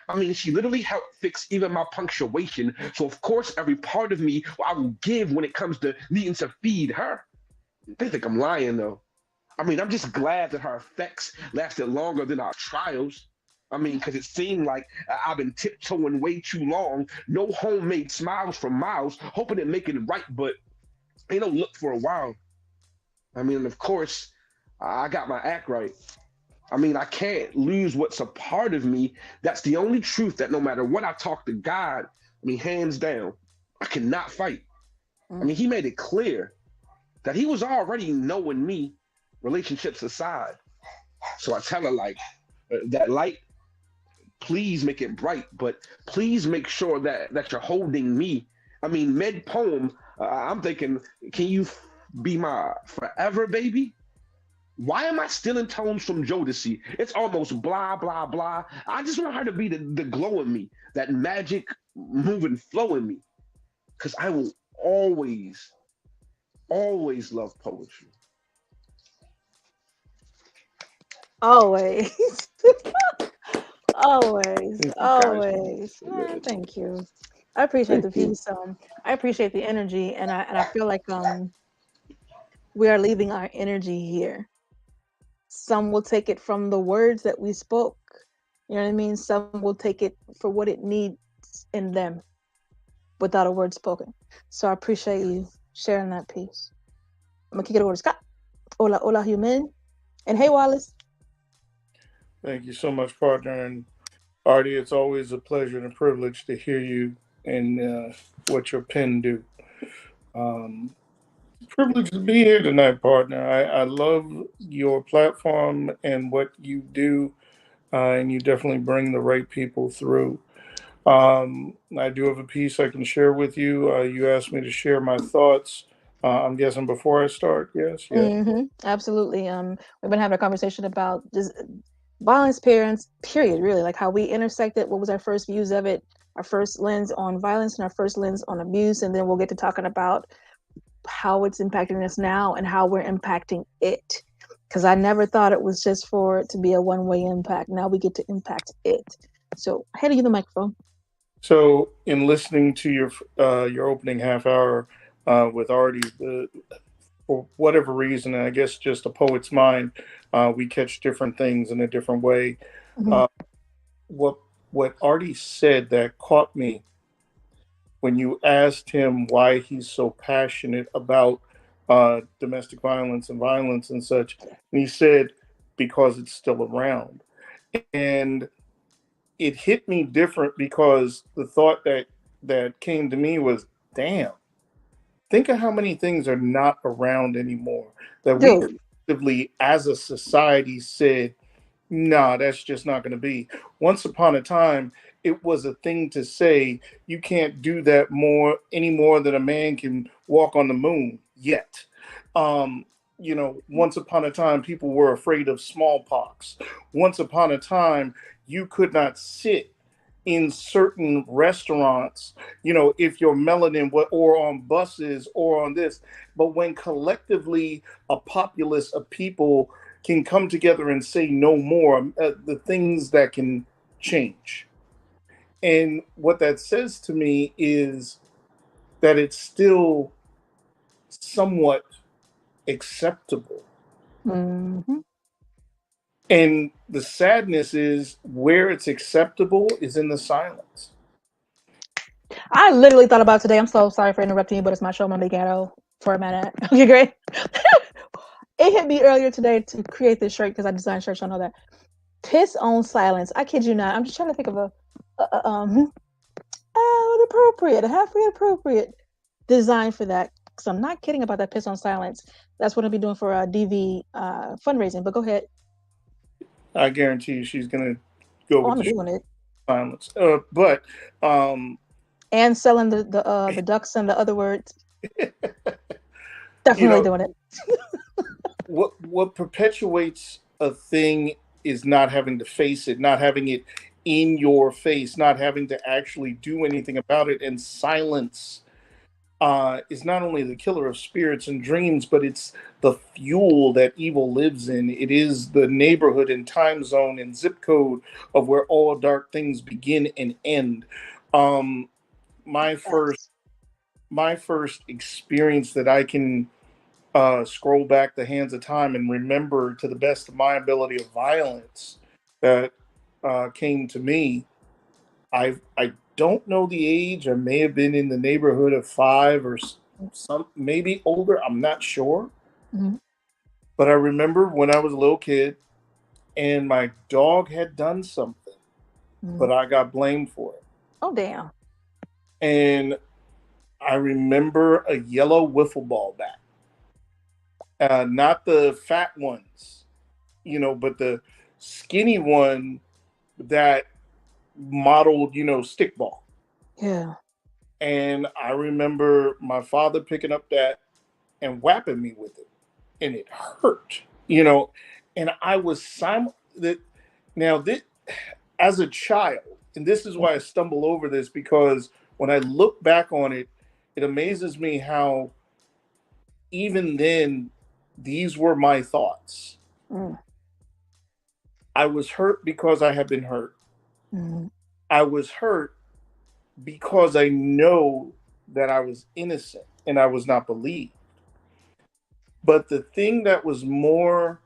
I mean, she literally helped fix even my punctuation. So, of course, every part of me I will give when it comes to needing to feed her. They think I'm lying, though. I mean, I'm just glad that her effects lasted longer than our trials. I mean, because it seemed like I've been tiptoeing way too long. No homemade smiles for miles, hoping to make it right, but they don't look for a while. I mean, of course, I got my act right. I mean, I can't lose what's a part of me. That's the only truth that no matter what I talk to God, I mean, hands down, I cannot fight. I mean, he made it clear that he was already knowing me, relationships aside. So I tell her, like, that light, please make it bright, but please make sure that you're holding me. I mean, mid poem, I'm thinking, can you be my forever baby? Why am I stealing tones from Jodeci? It's almost blah, blah, blah. I just want her to be the glow in me, that magic moving flow in me. Because I will always, always love poetry. Always. Always. Thank you guys. Always. Man, thank you. I appreciate the Thank you. piece. I appreciate the energy, and I feel like we are leaving our energy here. Some will take it from the words that we spoke. You know what I mean? Some will take it for what it needs in them without a word spoken. So I appreciate you sharing that piece. I'm gonna kick it over to Scott. Hola, hola, human. And hey, Wallace. Thank you so much, partner. And Artie, it's always a pleasure and a privilege to hear you and what your pen do. Privilege to be here tonight, partner. I love your platform and what you do, and you definitely bring the right people through. I do have a piece I can share with you. You asked me to share my thoughts. I'm guessing before I start. Yes, yes. Absolutely. We've been having a conversation about just violence parents, period, really, like how we intersected, what was our first views of it, our first lens on violence and our first lens on abuse, and then we'll get to talking about how it's impacting us now and how we're impacting it. Because I never thought it was just for it to be a one-way impact. Now we get to impact it. So handing you the microphone. So, in listening to your opening half hour with Artie, for whatever reason, and I guess just a poet's mind, we catch different things in a different way. Uh, what Artie said that caught me when you asked him why he's so passionate about domestic violence and such, and he said because it's still around, and it hit me different because the thought that came to me was, damn, think of how many things are not around anymore that we Dude. collectively as a society said, nah, that's just not going to be. Once upon a time, it was a thing to say, you can't do that any more than a man can walk on the moon yet. Once upon a time, people were afraid of smallpox. Once upon a time, you could not sit in certain restaurants, if you're melanin, or on buses or on this. But when collectively a populace of people can come together and say no more, the things that can change. And what that says to me is that it's still somewhat acceptable. Mm-hmm. And the sadness is where it's acceptable is in the silence. I literally thought about today. I'm so sorry for interrupting you, but it's my show, my Ghetto, for a minute. Okay, great. It hit me earlier today to create this shirt because I designed shirts. I know that. Piss on silence. I kid you not. I'm just trying to think of an appropriate, a halfway appropriate design for that. Because I'm not kidding about that piss on silence. That's what I'll be doing for DV fundraising. But go ahead. I guarantee you she's going to go with I'm doing it. Silence. And selling the ducks and the other words. Definitely doing it. What perpetuates a thing is not having to face it, not having it in your face, not having to actually do anything about it. And silence is not only the killer of spirits and dreams, but it's the fuel that evil lives in. It is the neighborhood and time zone and zip code of where all dark things begin and end. My first experience that I can scroll back the hands of time and remember to the best of my ability of violence that came to me. I don't know the age. I may have been in the neighborhood of 5 or some, maybe older. I'm not sure. Mm-hmm. But I remember when I was a little kid and my dog had done something, but I got blamed for it. Oh, damn. And I remember a yellow wiffle ball bat. Not the fat ones, but the skinny one that modeled, stickball. Yeah. And I remember my father picking up that and whapping me with it, and it hurt, and I was as a child, and this is why I stumble over this, because when I look back on it, it amazes me how even then these were my thoughts. I was hurt because I had been hurt. I was hurt because I know that I was innocent and I was not believed. But the thing that was more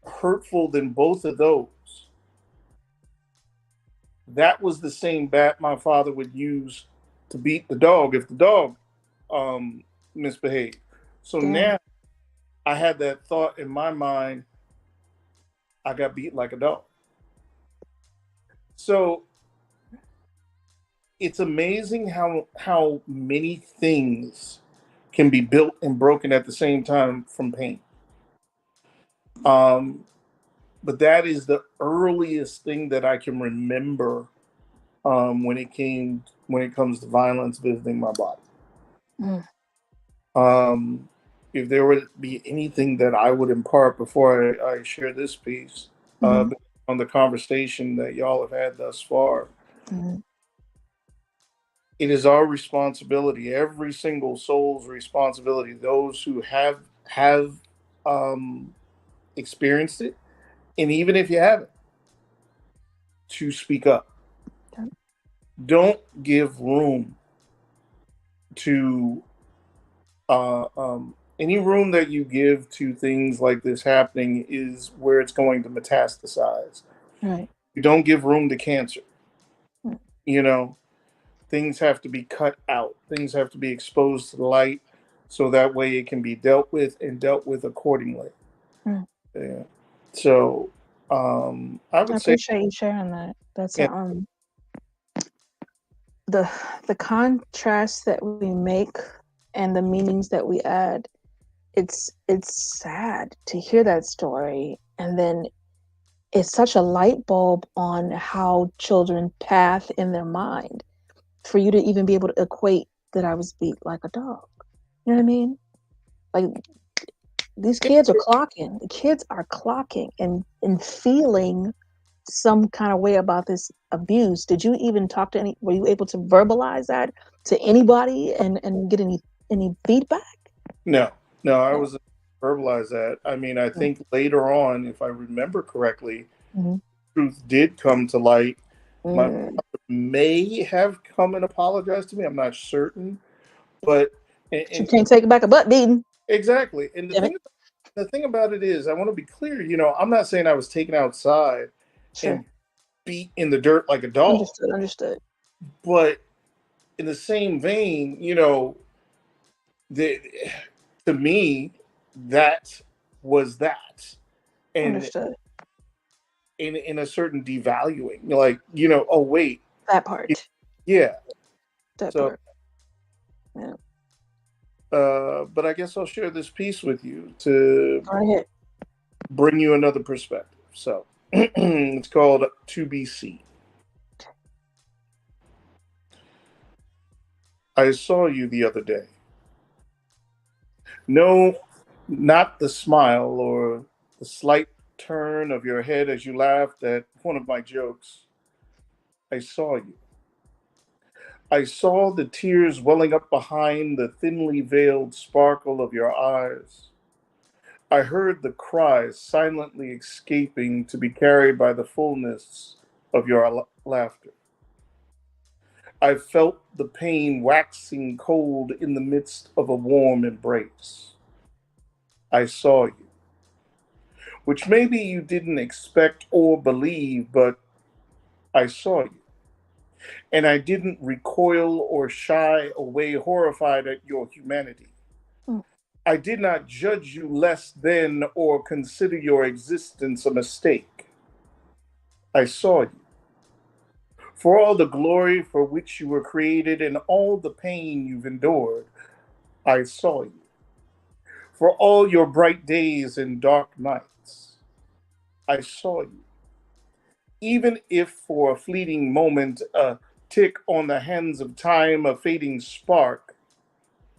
hurtful than both of those, that was the same bat my father would use to beat the dog if the dog misbehaved. So now I had that thought in my mind, I got beat like a dog. So it's amazing how many things can be built and broken at the same time from pain. But that is the earliest thing that I can remember when it comes to violence visiting my body. If there would be anything that I would impart before I share this piece on the conversation that y'all have had thus far, it is our responsibility, every single soul's responsibility, those who have experienced it, and even if you haven't, to speak up. Don't give room to any room that you give to things like this happening is where it's going to metastasize. Right. You don't give room to cancer. Things have to be cut out. Things have to be exposed to the light so that way it can be dealt with and dealt with accordingly. Yeah. So I appreciate you sharing that. That's the contrast that we make and the meanings that we add. It's sad to hear that story, and then it's such a light bulb on how children path in their mind for you to even be able to equate that I was beat like a dog. You know what I mean? Like, these kids are clocking. The kids are clocking and feeling some kind of way about this abuse. Did you even talk to were you able to verbalize that to anybody and get any feedback? No, I wasn't verbalize that. I mean, I think later on, if I remember correctly, truth did come to light. My father may have come and apologized to me. I'm not certain, but you can't take back a butt beating. Exactly. And the thing the thing about it is, I want to be clear. I'm not saying I was taken outside and beat in the dirt like a dog. Understood. But in the same vein, to me, that was that, and Understood. in a certain devaluing, like oh wait, that part. Yeah, that part. Yeah. But I guess I'll share this piece with you to bring you another perspective. So it's called "To Be Seen." I saw you the other day. No, not the smile or the slight turn of your head as you laughed at one of my jokes. I saw you. I saw the tears welling up behind the thinly veiled sparkle of your eyes. I heard the cries silently escaping to be carried by the fullness of your laughter. I felt the pain waxing cold in the midst of a warm embrace. I saw you, which maybe you didn't expect or believe, but I saw you. And I didn't recoil or shy away horrified at your humanity. I did not judge you less than or consider your existence a mistake. I saw you. For all the glory for which you were created and all the pain you've endured, I saw you. For all your bright days and dark nights, I saw you. Even if for a fleeting moment, a tick on the hands of time, a fading spark,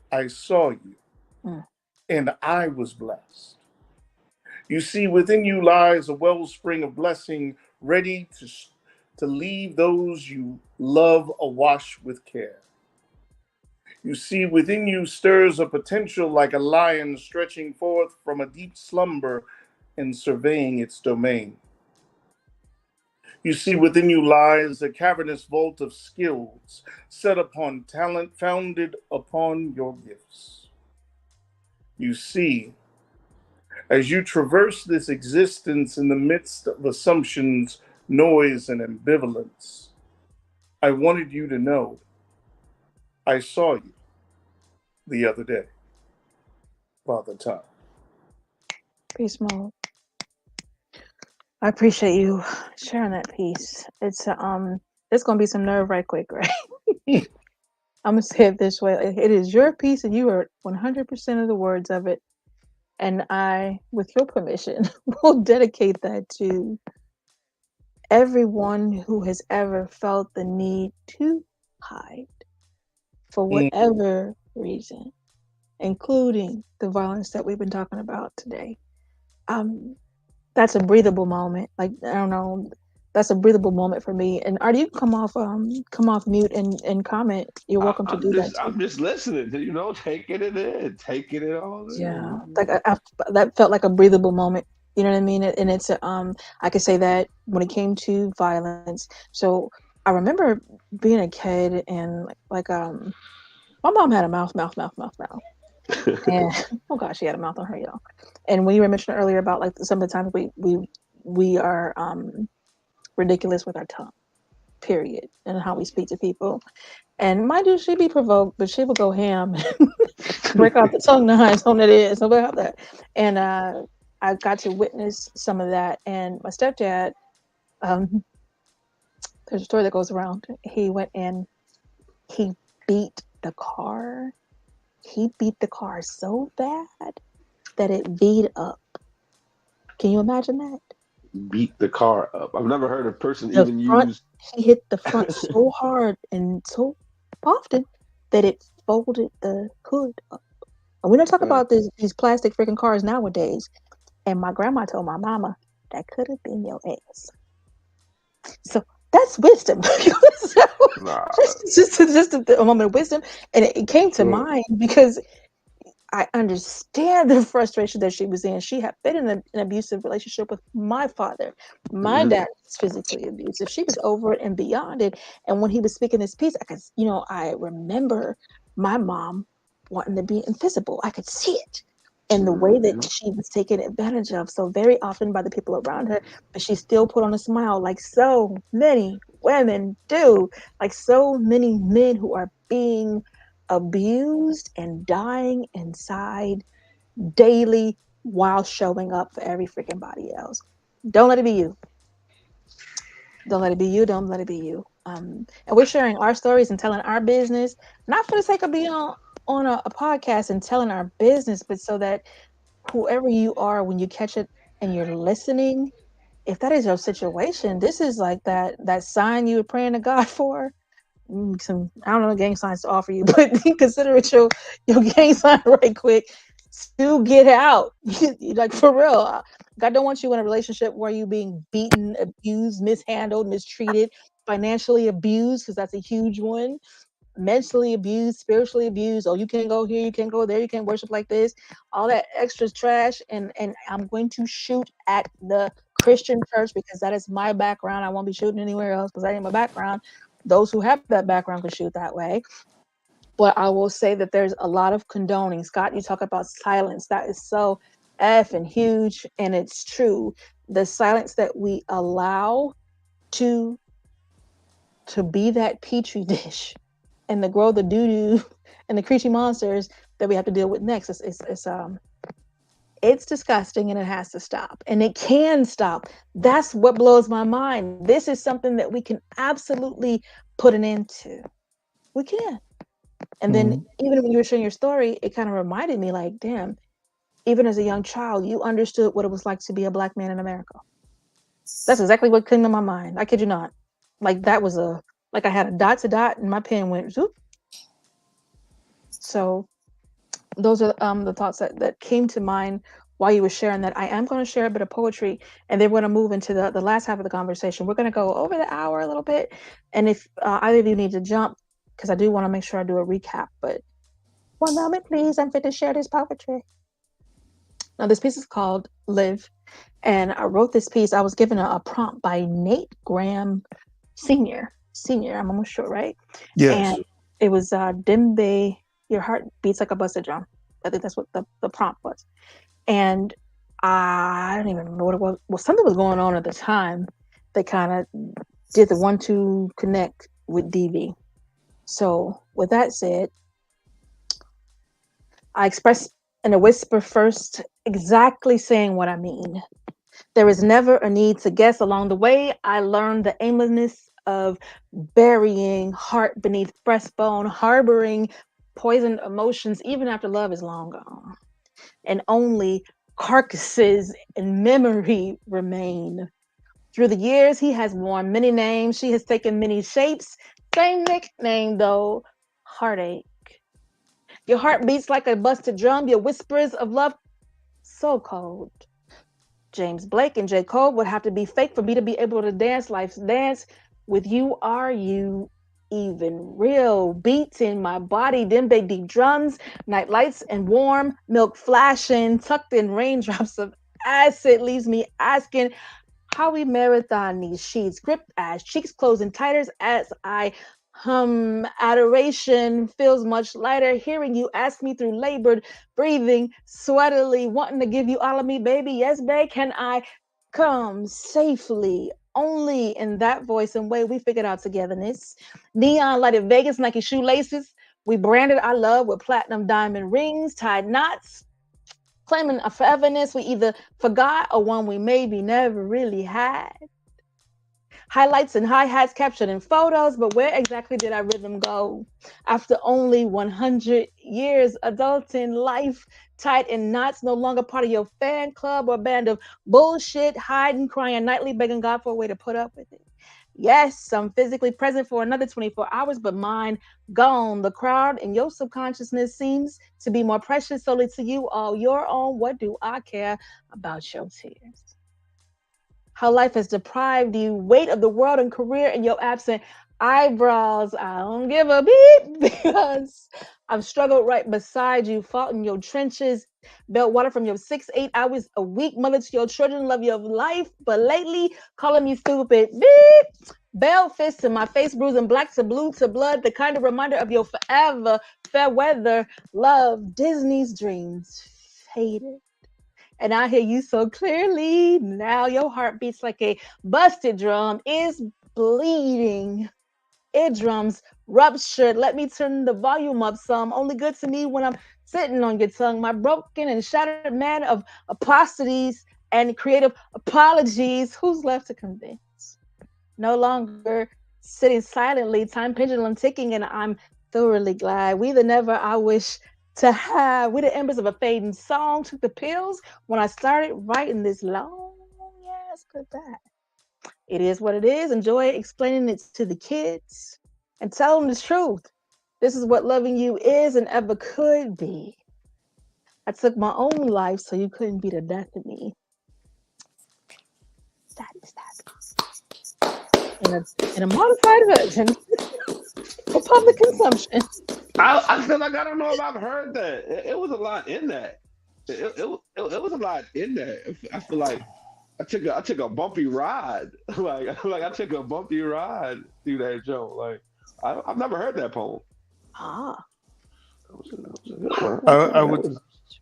I saw you. And I was blessed. You see, within you lies a wellspring of blessing, ready to leave those you love awash with care. You see, within you stirs a potential like a lion stretching forth from a deep slumber and surveying its domain. You see, within you lies a cavernous vault of skills set upon talent founded upon your gifts. You see, as you traverse this existence in the midst of assumptions, noise, and ambivalence, I wanted you to know I saw you the other day. Father Time. Peace, Mo. I appreciate you sharing that piece. It's gonna be some nerve right quick, right? I'm gonna say it this way: it is your piece, and you are 100% of the words of it. And I, with your permission, will dedicate that to everyone who has ever felt the need to hide for whatever reason, including the violence that we've been talking about today. That's a breathable moment. Like, I don't know, that's a breathable moment for me. And Artie, you can come off mute and comment. You're welcome to do that too. I'm just listening, taking it in, taking it all in. Yeah, like that felt like a breathable moment. You know what I mean? And it's I could say that when it came to violence. So I remember being a kid and like my mom had a mouth. And oh gosh, she had a mouth on her, y'all. And when you were mentioning earlier about like some of the times we are ridiculous with our tongue, period, and how we speak to people. And mind you, she'd be provoked, but she would go ham and break out the tongue the highest tone it is. So about that. And I got to witness some of that. And my stepdad, there's a story that goes around. He went and he beat the car. He beat the car so bad that it V'd up. Can you imagine that? Beat the car up. I've never heard a person even use. He hit the front so hard and so often that it folded the hood up. And we don't talk about these plastic freaking cars nowadays. And my grandma told my mama that could have been your ass. So that's wisdom. just a moment of wisdom, and it came to mind because I understand the frustration that she was in. She had been in an abusive relationship with my father. My dad was physically abusive. She was over it and beyond it. And when he was speaking this piece, I remember my mom wanting to be invisible. I could see it. and the way that she was taken advantage of so very often by the people around her, but she still put on a smile like so many women do, like so many men who are being abused and dying inside daily while showing up for every freaking body else. Don't let it be you. Don't let it be you. Don't let it be you. And we're sharing our stories and telling our business, not for the sake of being on a podcast and telling our business, but so that whoever you are, when you catch it and you're listening, if that is your situation, this is like that sign you were praying to God for. Some, I don't know, gang signs to offer you, but consider it your gang sign right quick to get out. Like, for real. God don't want you in a relationship where you being beaten, abused, mishandled, mistreated, financially abused, because that's a huge one. Mentally abused, spiritually abused. Oh, you can't go here, you can't go there, you can't worship like this. All that extra trash. And I'm going to shoot at the Christian church because that is my background. I won't be shooting anywhere else because that ain't my background. Those who have that background can shoot that way. But I will say that there's a lot of condoning. Scott, you talk about silence. That is so effing huge, and it's true. The silence that we allow to be that petri dish and to grow the doo-doo and the creature monsters that we have to deal with next. It's disgusting, and it has to stop, and it can stop. That's what blows my mind. This is something that we can absolutely put an end to. We can. And then even when you were sharing your story, it kind of reminded me, like, damn, even as a young child, you understood what it was like to be a Black man in America. That's exactly what came to my mind. I kid you not. Like, that was like I had a dot to dot and my pen went zoop. So those are the thoughts that came to mind while you were sharing that. I am going to share a bit of poetry, and then we're going to move into the last half of the conversation. We're going to go over the hour a little bit, and if either of you need to jump, because I do want to make sure I do a recap, but one moment, please. I'm fit to share this poetry. Now, this piece is called Live, and I wrote this piece. I was given a prompt by Nate Graham Senior, I'm almost sure, right? Yes. And it was Dembe, your heart beats like a busted drum. I think that's what the prompt was. And I don't even know what it was. Well, something was going on at the time that kind of did the 1-2 connect with DV. So with that said, I express in a whisper first, exactly saying what I mean. There is never a need to guess. Along the way, I learned the aimlessness of burying heart beneath breastbone, harboring poisoned emotions even after love is long gone. And only carcasses and memory remain. Through the years, he has worn many names. She has taken many shapes. Same nickname, though, heartache. Your heart beats like a busted drum. Your whispers of love, so cold. James Blake and J. Cole would have to be fake for me to be able to dance life's dance with you. Are you even real? Beats in my body, Dembe deep drums, night lights and warm milk flashing, tucked in raindrops of acid leaves me asking how we marathon these sheets, gripped as cheeks closing tighter as I adoration feels much lighter hearing you ask me through labored breathing, sweatily wanting to give you all of me, baby. Yes, babe, can I come safely? Only in that voice and way we figured out togetherness. Neon lighted Vegas Nike shoelaces. We branded our love with platinum diamond rings, tied knots, claiming a foreverness we either forgot or one we maybe never really had. Highlights and hi-hats captured in photos, but where exactly did our rhythm go? After only 100 years, adulting life, tied in knots, no longer part of your fan club or band of bullshit, hiding, crying nightly, begging God for a way to put up with it. Yes, I'm physically present for another 24 hours, but mine gone. The crowd in your subconsciousness seems to be more precious solely to you, all your own. What do I care about your tears? How life has deprived you weight of the world and career in your absent eyebrows. I don't give a beep because I've struggled right beside you, fought in your trenches, built water from your 6-8 hours a week, mother to your children, love your life, but lately calling me stupid. Beep. Bell fists in my face, bruising black to blue to blood, the kind of reminder of your forever fair weather love, Disney's dreams hated. And I hear you so clearly. Now your heart beats like a busted drum is bleeding. Eardrums ruptured. Let me turn the volume up some. Only good to me when I'm sitting on your tongue. My broken and shattered man of aposties and creative apologies. Who's left to convince? No longer sitting silently, time pendulum ticking, and I'm thoroughly glad. We the never I wish to have. We the embers of a fading song. Took the pills when I started writing this long ass goodbye. It is what it is. Enjoy explaining it to the kids and tell them the truth. This is what loving you is and ever could be. I took my own life so you couldn't be the death of me. That is that. In a modified version for public consumption. I feel like I don't know if I've heard that. It was a lot in that. It was a lot in that. I feel like I took a bumpy ride. like I took a bumpy ride through that joke. Like I've never heard that poem. Ah.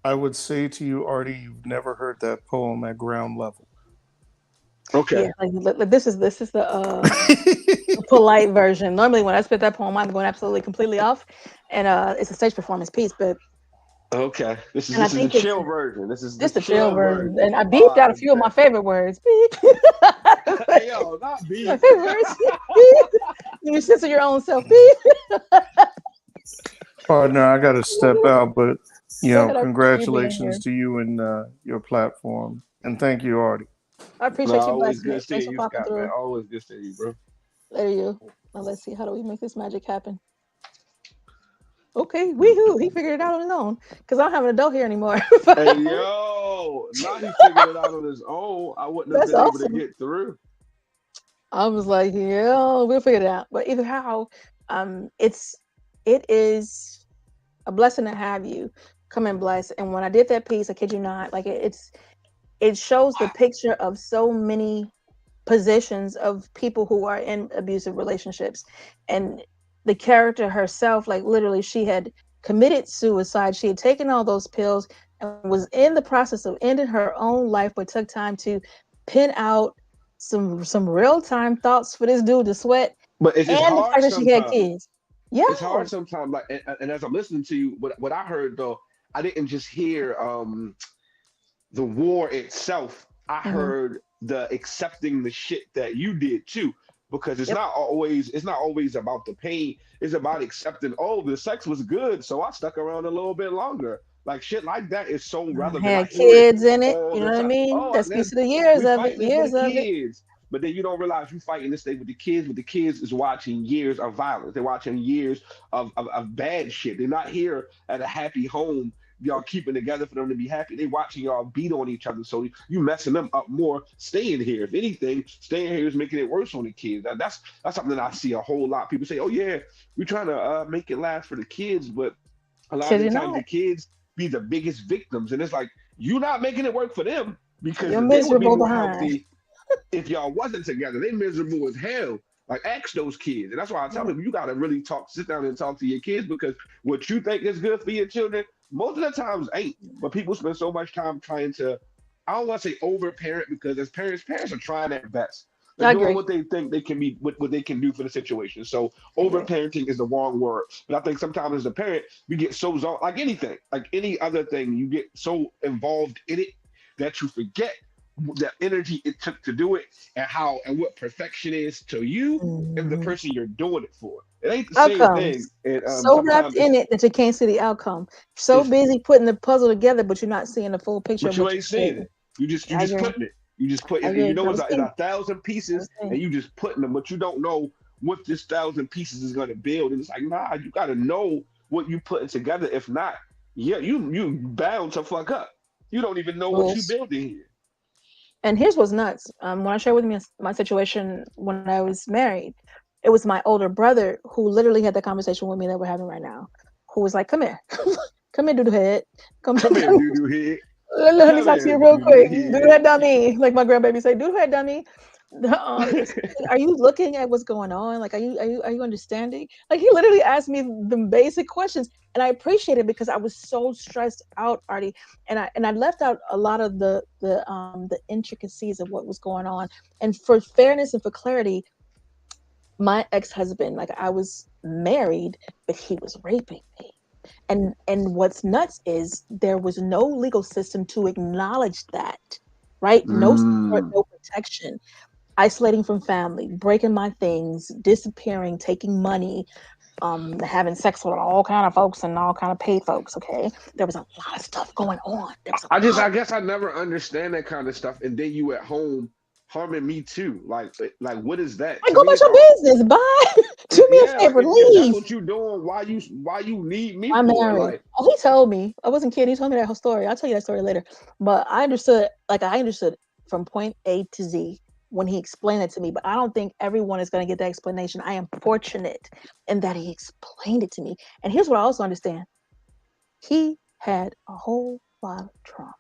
I would say to you, Artie, you've never heard that poem at ground level. Okay. Yeah, like this is the polite version. Normally, when I spit that poem, I'm going absolutely completely off, and it's a stage performance piece. But okay, this is the chill version. This is the chill version, and I beeped out a few of my favorite words. Beep. Hey, yo, not beep. My favorite words. Beep. You censor your own self. Beep. Partner, I got to step out, but congratulations to you and your platform, and thank you, Artie. I appreciate you. Always good seeing you, Scott, man. Always good seeing you, bro. There you go. Now let's see. How do we make this magic happen? Okay, weehoo. He figured it out on his own. Because I don't have an adult here anymore. Hey, yo. Now he figured it out on his own. I wouldn't have been able to get through. I was like, yeah, we'll figure it out. But either how, it is a blessing to have you come and bless. And when I did that piece, I kid you not, like it shows the picture of so many positions of people who are in abusive relationships. And the character herself, like literally she had committed suicide. She had taken all those pills and was in the process of ending her own life, but took time to pin out some real-time thoughts for this dude to sweat. But it's and the fact that she had kids. Yeah. It's hard sometimes. Like, and as I'm listening to you, what I heard though, I didn't just hear the war itself. I heard the accepting the shit that you did too, because it's not always about the pain. It's about accepting, oh, the sex was good, so I stuck around a little bit longer. Like shit like that is so relevant. Had kids in it, you know what I mean? That's piece of the years of it. But then you don't realize you're fighting this thing with the kids. But the kids is watching years of violence. They're watching years of bad shit. They're not here at a happy home, y'all keeping together for them to be happy. They watching y'all beat on each other. So you messing them up more staying here. If anything, staying here is making it worse on the kids. That's something that I see a whole lot. People say, oh yeah, we're trying to make it last for the kids. But a lot of the time the kids be the biggest victims. And it's like, you're not making it work for them because you're they would be more behind. healthy if y'all wasn't together. They miserable as hell. Like, ask those kids. And that's why I tell them, you got to really sit down and talk to your kids, because what you think is good for your children, most of the times ain't. But people spend so much time trying to, I don't want to say over-parent, because as parents are trying their best. They're doing what they think they can be, what they can do for the situation. So over-parenting is the wrong word. But I think sometimes as a parent, we get so like anything, like any other thing, you get so involved in it that you forget the energy it took to do it, and what perfection is to you and the person you're doing it for. It ain't the same thing. And, so wrapped in it that you can't see the outcome. So busy putting the puzzle together, but you're not seeing the full picture. But you ain't seeing it. You just putting it. You just put it. You know, it's 1,000 pieces, and you just putting them, but you don't know what this 1,000 pieces is going to build. And it's like, nah, you got to know what you putting together. If not, you bound to fuck up. You don't even know what you building here. And here's what's nuts. When I shared with me my situation when I was married, it was my older brother who literally had the conversation with me that we're having right now, who was like, come here. Come here, do-do head. Come here, do-do head. Let me talk to you real quick. Do that, dummy. Like my grandbaby say, do that, dummy. Are you looking at what's going on? Like, are you understanding? Like, he literally asked me the basic questions, and I appreciate it because I was so stressed out, Artie, and I left out a lot of the intricacies of what was going on. And for fairness and for clarity, my ex-husband, like, I was married, but he was raping me. And what's nuts is there was no legal system to acknowledge that, right? No support, no protection, isolating from family, breaking my things, disappearing, taking money, having sex with all kind of folks and all kind of paid folks. Okay, there was a lot of stuff going on. There was a lot. I guess I never understand that kind of stuff. And then you at home harming me too. Like what is that? Like, go about your business. Bye. Do me a favor, like, if that's leave. what you doing, why you need me I'm for? married. Like, Oh, he told me. I wasn't kidding. He told me that whole story. I'll tell you that story later. But I understood, from point A to Z when he explained it to me. But I don't think everyone is going to get that explanation. I am fortunate in that he explained it to me. And here's what I also understand. He had a whole lot of trauma.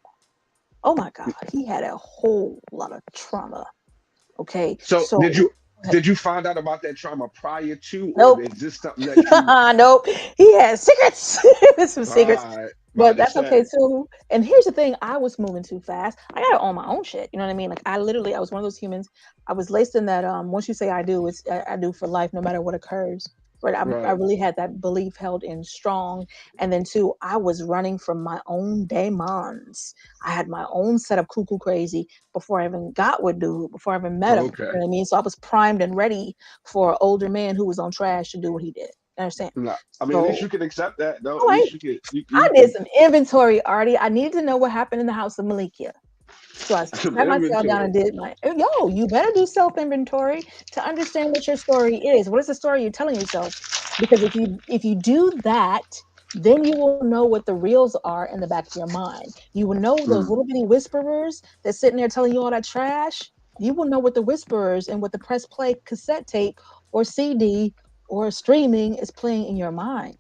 Oh my God. He had a whole lot of trauma. Okay. so So did you find out about that trauma prior to, nope. or is this something that you? Nope. He had secrets. Some secrets. But that's okay too. And here's the thing: I was moving too fast. I gotta own my own shit. You know what I mean? Like, I was one of those humans. I was laced in that. Once you say I do, it's I do for life, no matter what occurs. Right? I really had that belief held in strong. And then two, I was running from my own demons. I had my own set of cuckoo crazy before I even got with dude. Before I even met him. Okay. You know what I mean? So I was primed and ready for an older man who was on trash to do what he did. Understand? No, I mean, at least you can accept that, though. At I least you did some inventory, Artie. I needed to know what happened in the house of Malikia. So I some sat myself down and did you better do self-inventory to understand what your story is. What is the story you're telling yourself? Because if you do that, then you will know what the reals are in the back of your mind. You will know those little bitty whisperers that's sitting there telling you all that trash. You will know what the whisperers and what the press play cassette tape or CD or streaming is playing in your mind.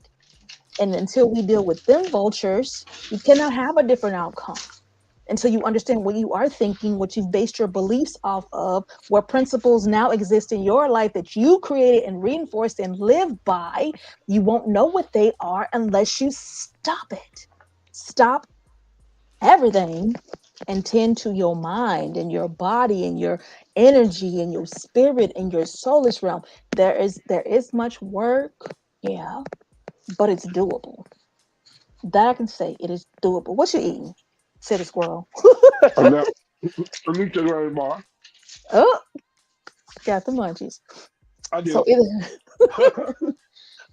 And until we deal with them vultures, you cannot have a different outcome until you understand what you are thinking, what you've based your beliefs off of, what principles now exist in your life that you created and reinforced and live by. You won't know what they are unless you stop it. Stop everything and tend to your mind and your body and your energy and your spirit and your soulish realm. There is much work, yeah, but it's doable. That I can say, it is doable. What you eating? Said the squirrel. I'm not. I'm eating the right bar. Oh, got the munchies. I do. So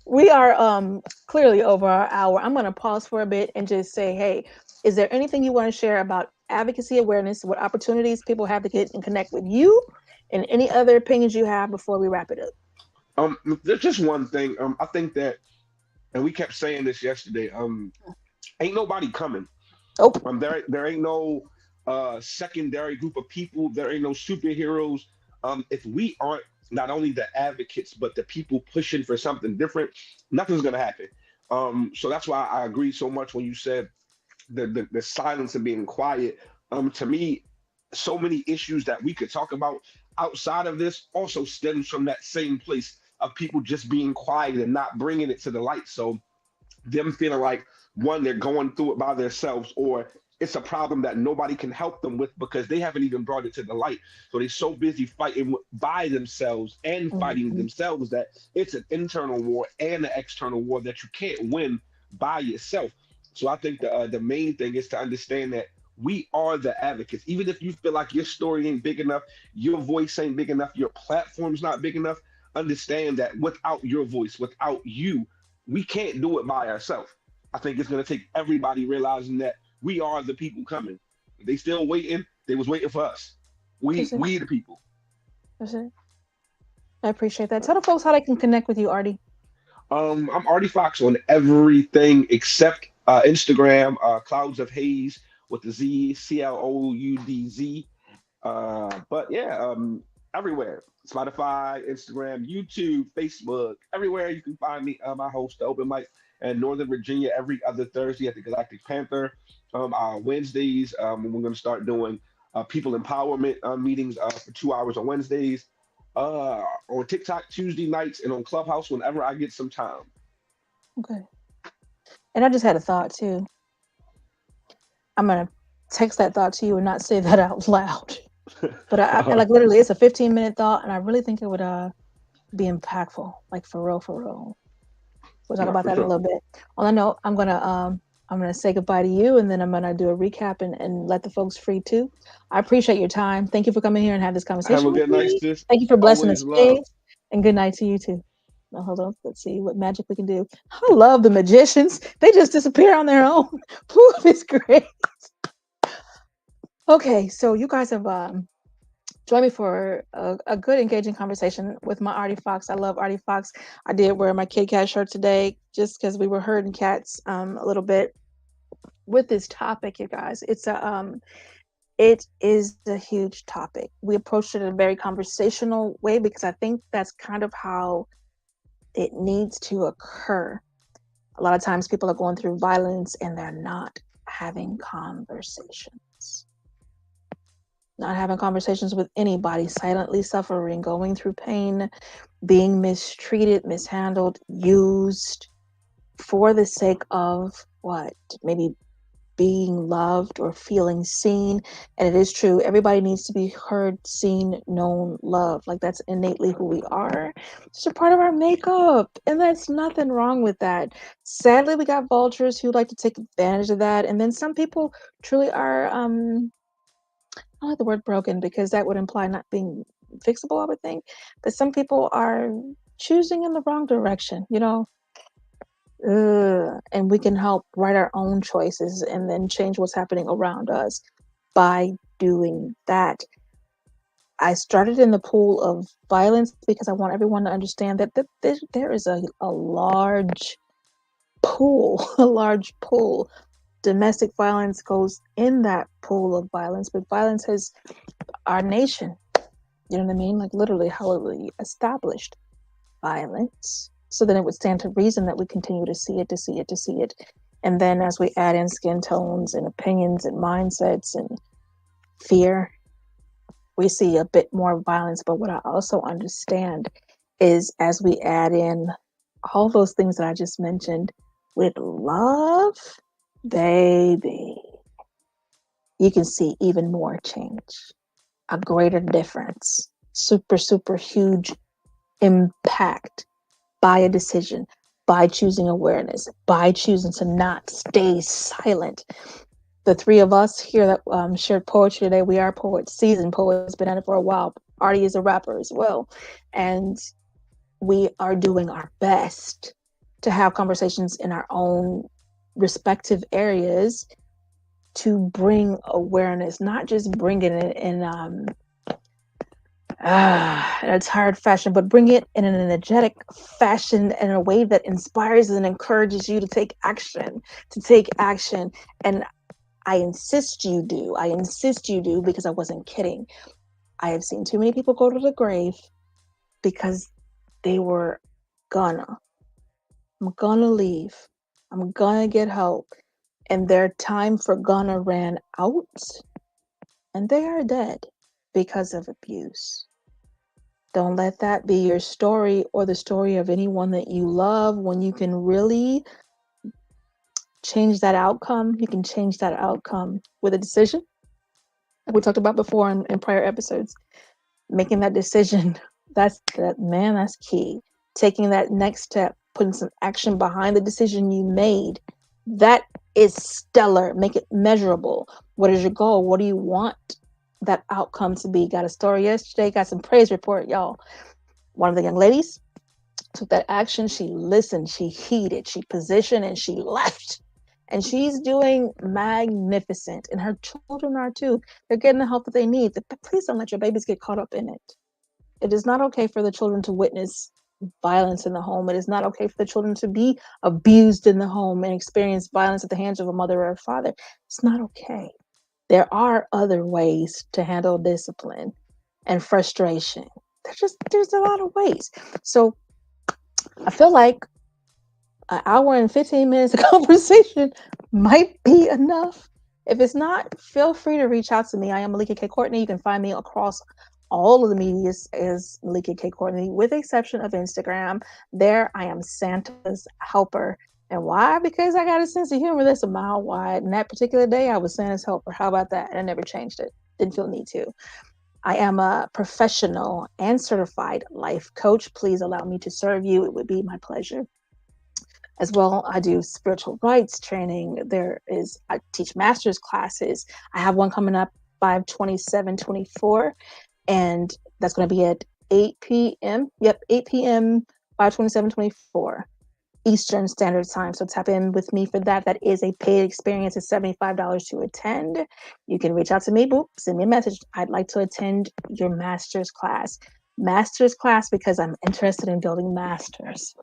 we are clearly over our hour. I'm going to pause for a bit and just say, hey, is there anything you want to share about advocacy awareness, what opportunities people have to get and connect with you, and any other opinions you have before we wrap it up? There's just one thing. I think that, and we kept saying this yesterday. Ain't nobody coming. Oh, there ain't no secondary group of people. There ain't no superheroes. If we aren't not only the advocates but the people pushing for something different, nothing's gonna happen. So that's why I agree so much when you said the silence and being quiet. To me, so many issues that we could talk about outside of this also stems from that same place of people just being quiet and not bringing it to the light. So them feeling like, one, they're going through it by themselves, or it's a problem that nobody can help them with because they haven't even brought it to the light. So they're so busy fighting by themselves and fighting themselves that it's an internal war and an external war that you can't win by yourself. So I think the main thing is to understand that we are the advocates. Even if you feel like your story ain't big enough, your voice ain't big enough, your platform's not big enough, understand that without your voice, without you, we can't do it by ourselves. I think it's going to take everybody realizing that we are the people coming. If they still waiting, they was waiting for us. We the people. That's it. I appreciate that. Tell the folks how they can connect with you, Artie. I'm Artie Fox on everything except Instagram, Clouds of Haze with the Z, CLOUDZ. But yeah, everywhere. Spotify, Instagram, YouTube, Facebook, everywhere you can find me. I host the open mic in Northern Virginia every other Thursday at the Galactic Panther. Our Wednesdays, we're going to start doing people empowerment meetings for 2 hours on Wednesdays, on TikTok Tuesday nights, and on Clubhouse whenever I get some time. Okay. And I just had a thought too. I'm gonna text that thought to you and not say that out loud. But I like literally, it's a 15-minute thought, and I really think it would be impactful, like for real, for real. We'll talk about that in a little bit. On that note, I'm gonna say goodbye to you, and then I'm gonna do a recap and let the folks free too. I appreciate your time. Thank you for coming here and have this conversation. Have a good night, me. sis. Thank you for blessing the Always love. space, and good night to you too. Now, hold on, let's see what magic we can do. I love the magicians. They just disappear on their own. Poof, it's great. Okay, so you guys have join me for a good engaging conversation with my Artie Fox. I love Artie Fox. I did wear my Kit Kat shirt today just because we were herding cats a little bit with this topic, you guys. It is a huge topic. We approached it in a very conversational way because I think that's kind of how it needs to occur. A lot of times people are going through violence and they're not having conversations. Not having conversations with anybody, silently suffering, going through pain, being mistreated, mishandled, used for the sake of what? Maybe being loved or feeling seen. And it is true, everybody needs to be heard, seen, known, loved. Like that's innately who we are. It's a part of our makeup, and there's nothing wrong with that. Sadly, we got vultures who like to take advantage of that, and then some people truly are I don't like the word broken because that would imply not being fixable, I would think. But some people are choosing in the wrong direction, you know? And we can help write our own choices and then change what's happening around us by doing that. I started in the pool of violence because I want everyone to understand that there is a large pool, a large pool. Domestic violence goes in that pool of violence, but violence has our nation, you know what I mean? Like literally how we established violence. So then it would stand to reason that we continue to see it. And then as we add in skin tones and opinions and mindsets and fear, we see a bit more violence. But what I also understand is as we add in all those things that I just mentioned with love, baby, you can see even more change, a greater difference, super huge impact by a decision, by choosing awareness, by choosing to not stay silent. The three of us here that shared poetry today, we are poets, seasoned poets, been at it for a while. Artie is a rapper as well. And we are doing our best to have conversations in our own respective areas to bring awareness, not just bring it in a tired fashion, but bring it in an energetic fashion in a way that inspires and encourages you to take action, And I insist you do because I wasn't kidding. I have seen too many people go to the grave because they were I'm gonna leave. I'm gonna get help. And their time for gonna ran out and they are dead because of abuse. Don't let that be your story or the story of anyone that you love. When you can really change that outcome, you can change that outcome with a decision. We talked about before in prior episodes. Making that decision, that's key. Taking that next step, putting some action behind the decision you made, that is stellar. Make it measurable. What is your goal? What do you want that outcome to be? Got a story yesterday, got some praise report, y'all. One of the young ladies took that action. She listened, she heeded, she positioned, and she left. And she's doing magnificent. And her children are too. They're getting the help that they need. But please don't let your babies get caught up in it. It is not okay for the children to witness violence in the home. It is not okay for the children to be abused in the home and experience violence at the hands of a mother or a father. It's not okay. There are other ways to handle discipline and frustration. There's a lot of ways. So I feel like an hour and 15 minutes of conversation might be enough. If it's not, feel free to reach out to me. I am Malika K. Courtney. You can find me across all of the medias as Malika K. Courtney, with the exception of Instagram. There, I am Santa's helper. And why? Because I got a sense of humor that's a mile wide. And that particular day, I was Santa's helper. How about that? And I never changed it. Didn't feel the need to. I am a professional and certified life coach. Please allow me to serve you. It would be my pleasure. As well, I do spiritual rights training. I teach master's classes. I have one coming up 5/27/24, and that's going to be at 8 p.m. Yep, 8 p.m. 5/27/24 Eastern Standard Time. So tap in with me for that. That is a paid experience. It's $75 to attend. You can reach out to me. Boop, send me a message. I'd like to attend your master's class. Master's class because I'm interested in building masters.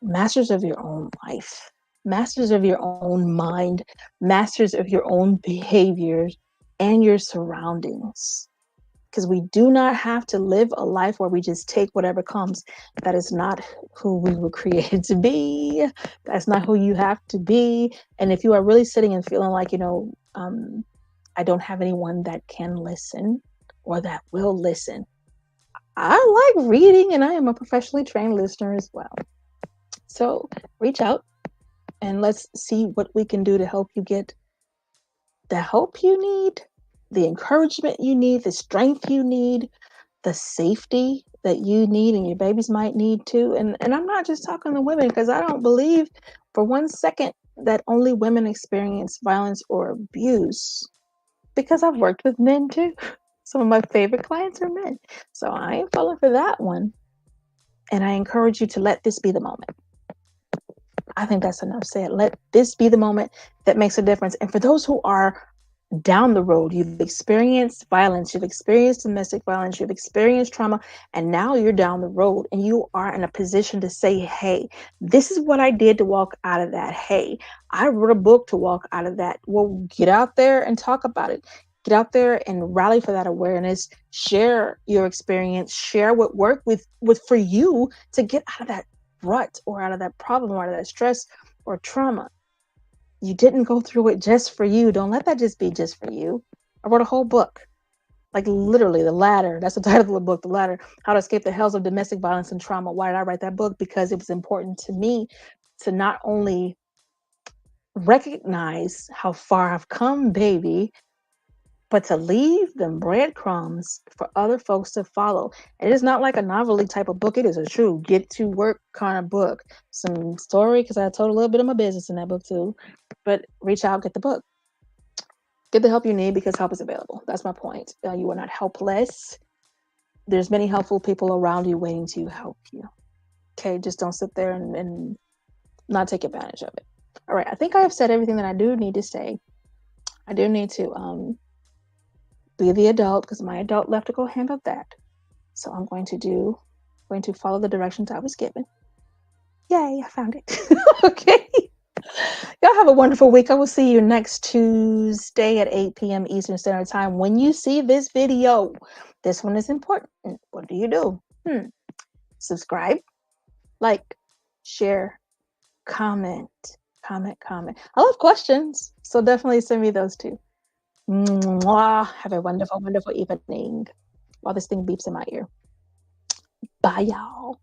Masters of your own life, masters of your own mind, masters of your own behaviors and your surroundings. Because we do not have to live a life where we just take whatever comes. That is not who we were created to be. That's not who you have to be. And if you are really sitting and feeling like, I don't have anyone that can listen or that will listen, I like reading, and I am a professionally trained listener as well. So reach out and let's see what we can do to help you get the help you need, the encouragement you need, the strength you need, the safety that you need and your babies might need too. And I'm not just talking to women, because I don't believe for 1 second that only women experience violence or abuse, because I've worked with men too. Some of my favorite clients are men. So I ain't falling for that one. And I encourage you to let this be the moment. I think that's enough said. Let this be the moment that makes a difference. And for those who are down the road, you've experienced violence, you've experienced domestic violence, you've experienced trauma, and now you're down the road and you are in a position to say, hey, this is what I did to walk out of that. Hey, I wrote a book to walk out of that. Well, get out there and talk about it. Get out there and rally for that awareness. Share your experience. Share what worked with for you to get out of that rut or out of that problem or out of that stress or trauma. You didn't go through it just for you. Don't let that just be just for you. I wrote a whole book, like literally The Ladder. That's the title of the book, The Ladder, How to Escape the Hells of Domestic Violence and Trauma. Why did I write that book? Because it was important to me to not only recognize how far I've come, baby, but to leave them breadcrumbs for other folks to follow. It is not like a novelty type of book. It is a true get to work kind of book. Some story, because I told a little bit of my business in that book too. But reach out, get the book. Get the help you need, because help is available. That's my point. You are not helpless. There's many helpful people around you waiting to help you. Okay, just don't sit there and not take advantage of it. All right, I think I have said everything that I do need to say. I do need to be the adult, because my adult left to go handle that. So I'm going to follow the directions I was given. Yay, I found it. Okay. Y'all have a wonderful week. I will see you next Tuesday at 8 p.m. Eastern Standard Time. When you see this video, this one is important. What do? Subscribe, like, share, comment. I love questions, so definitely send me those too. Mwah. Have a wonderful, wonderful evening while this thing beeps in my ear. Bye, y'all.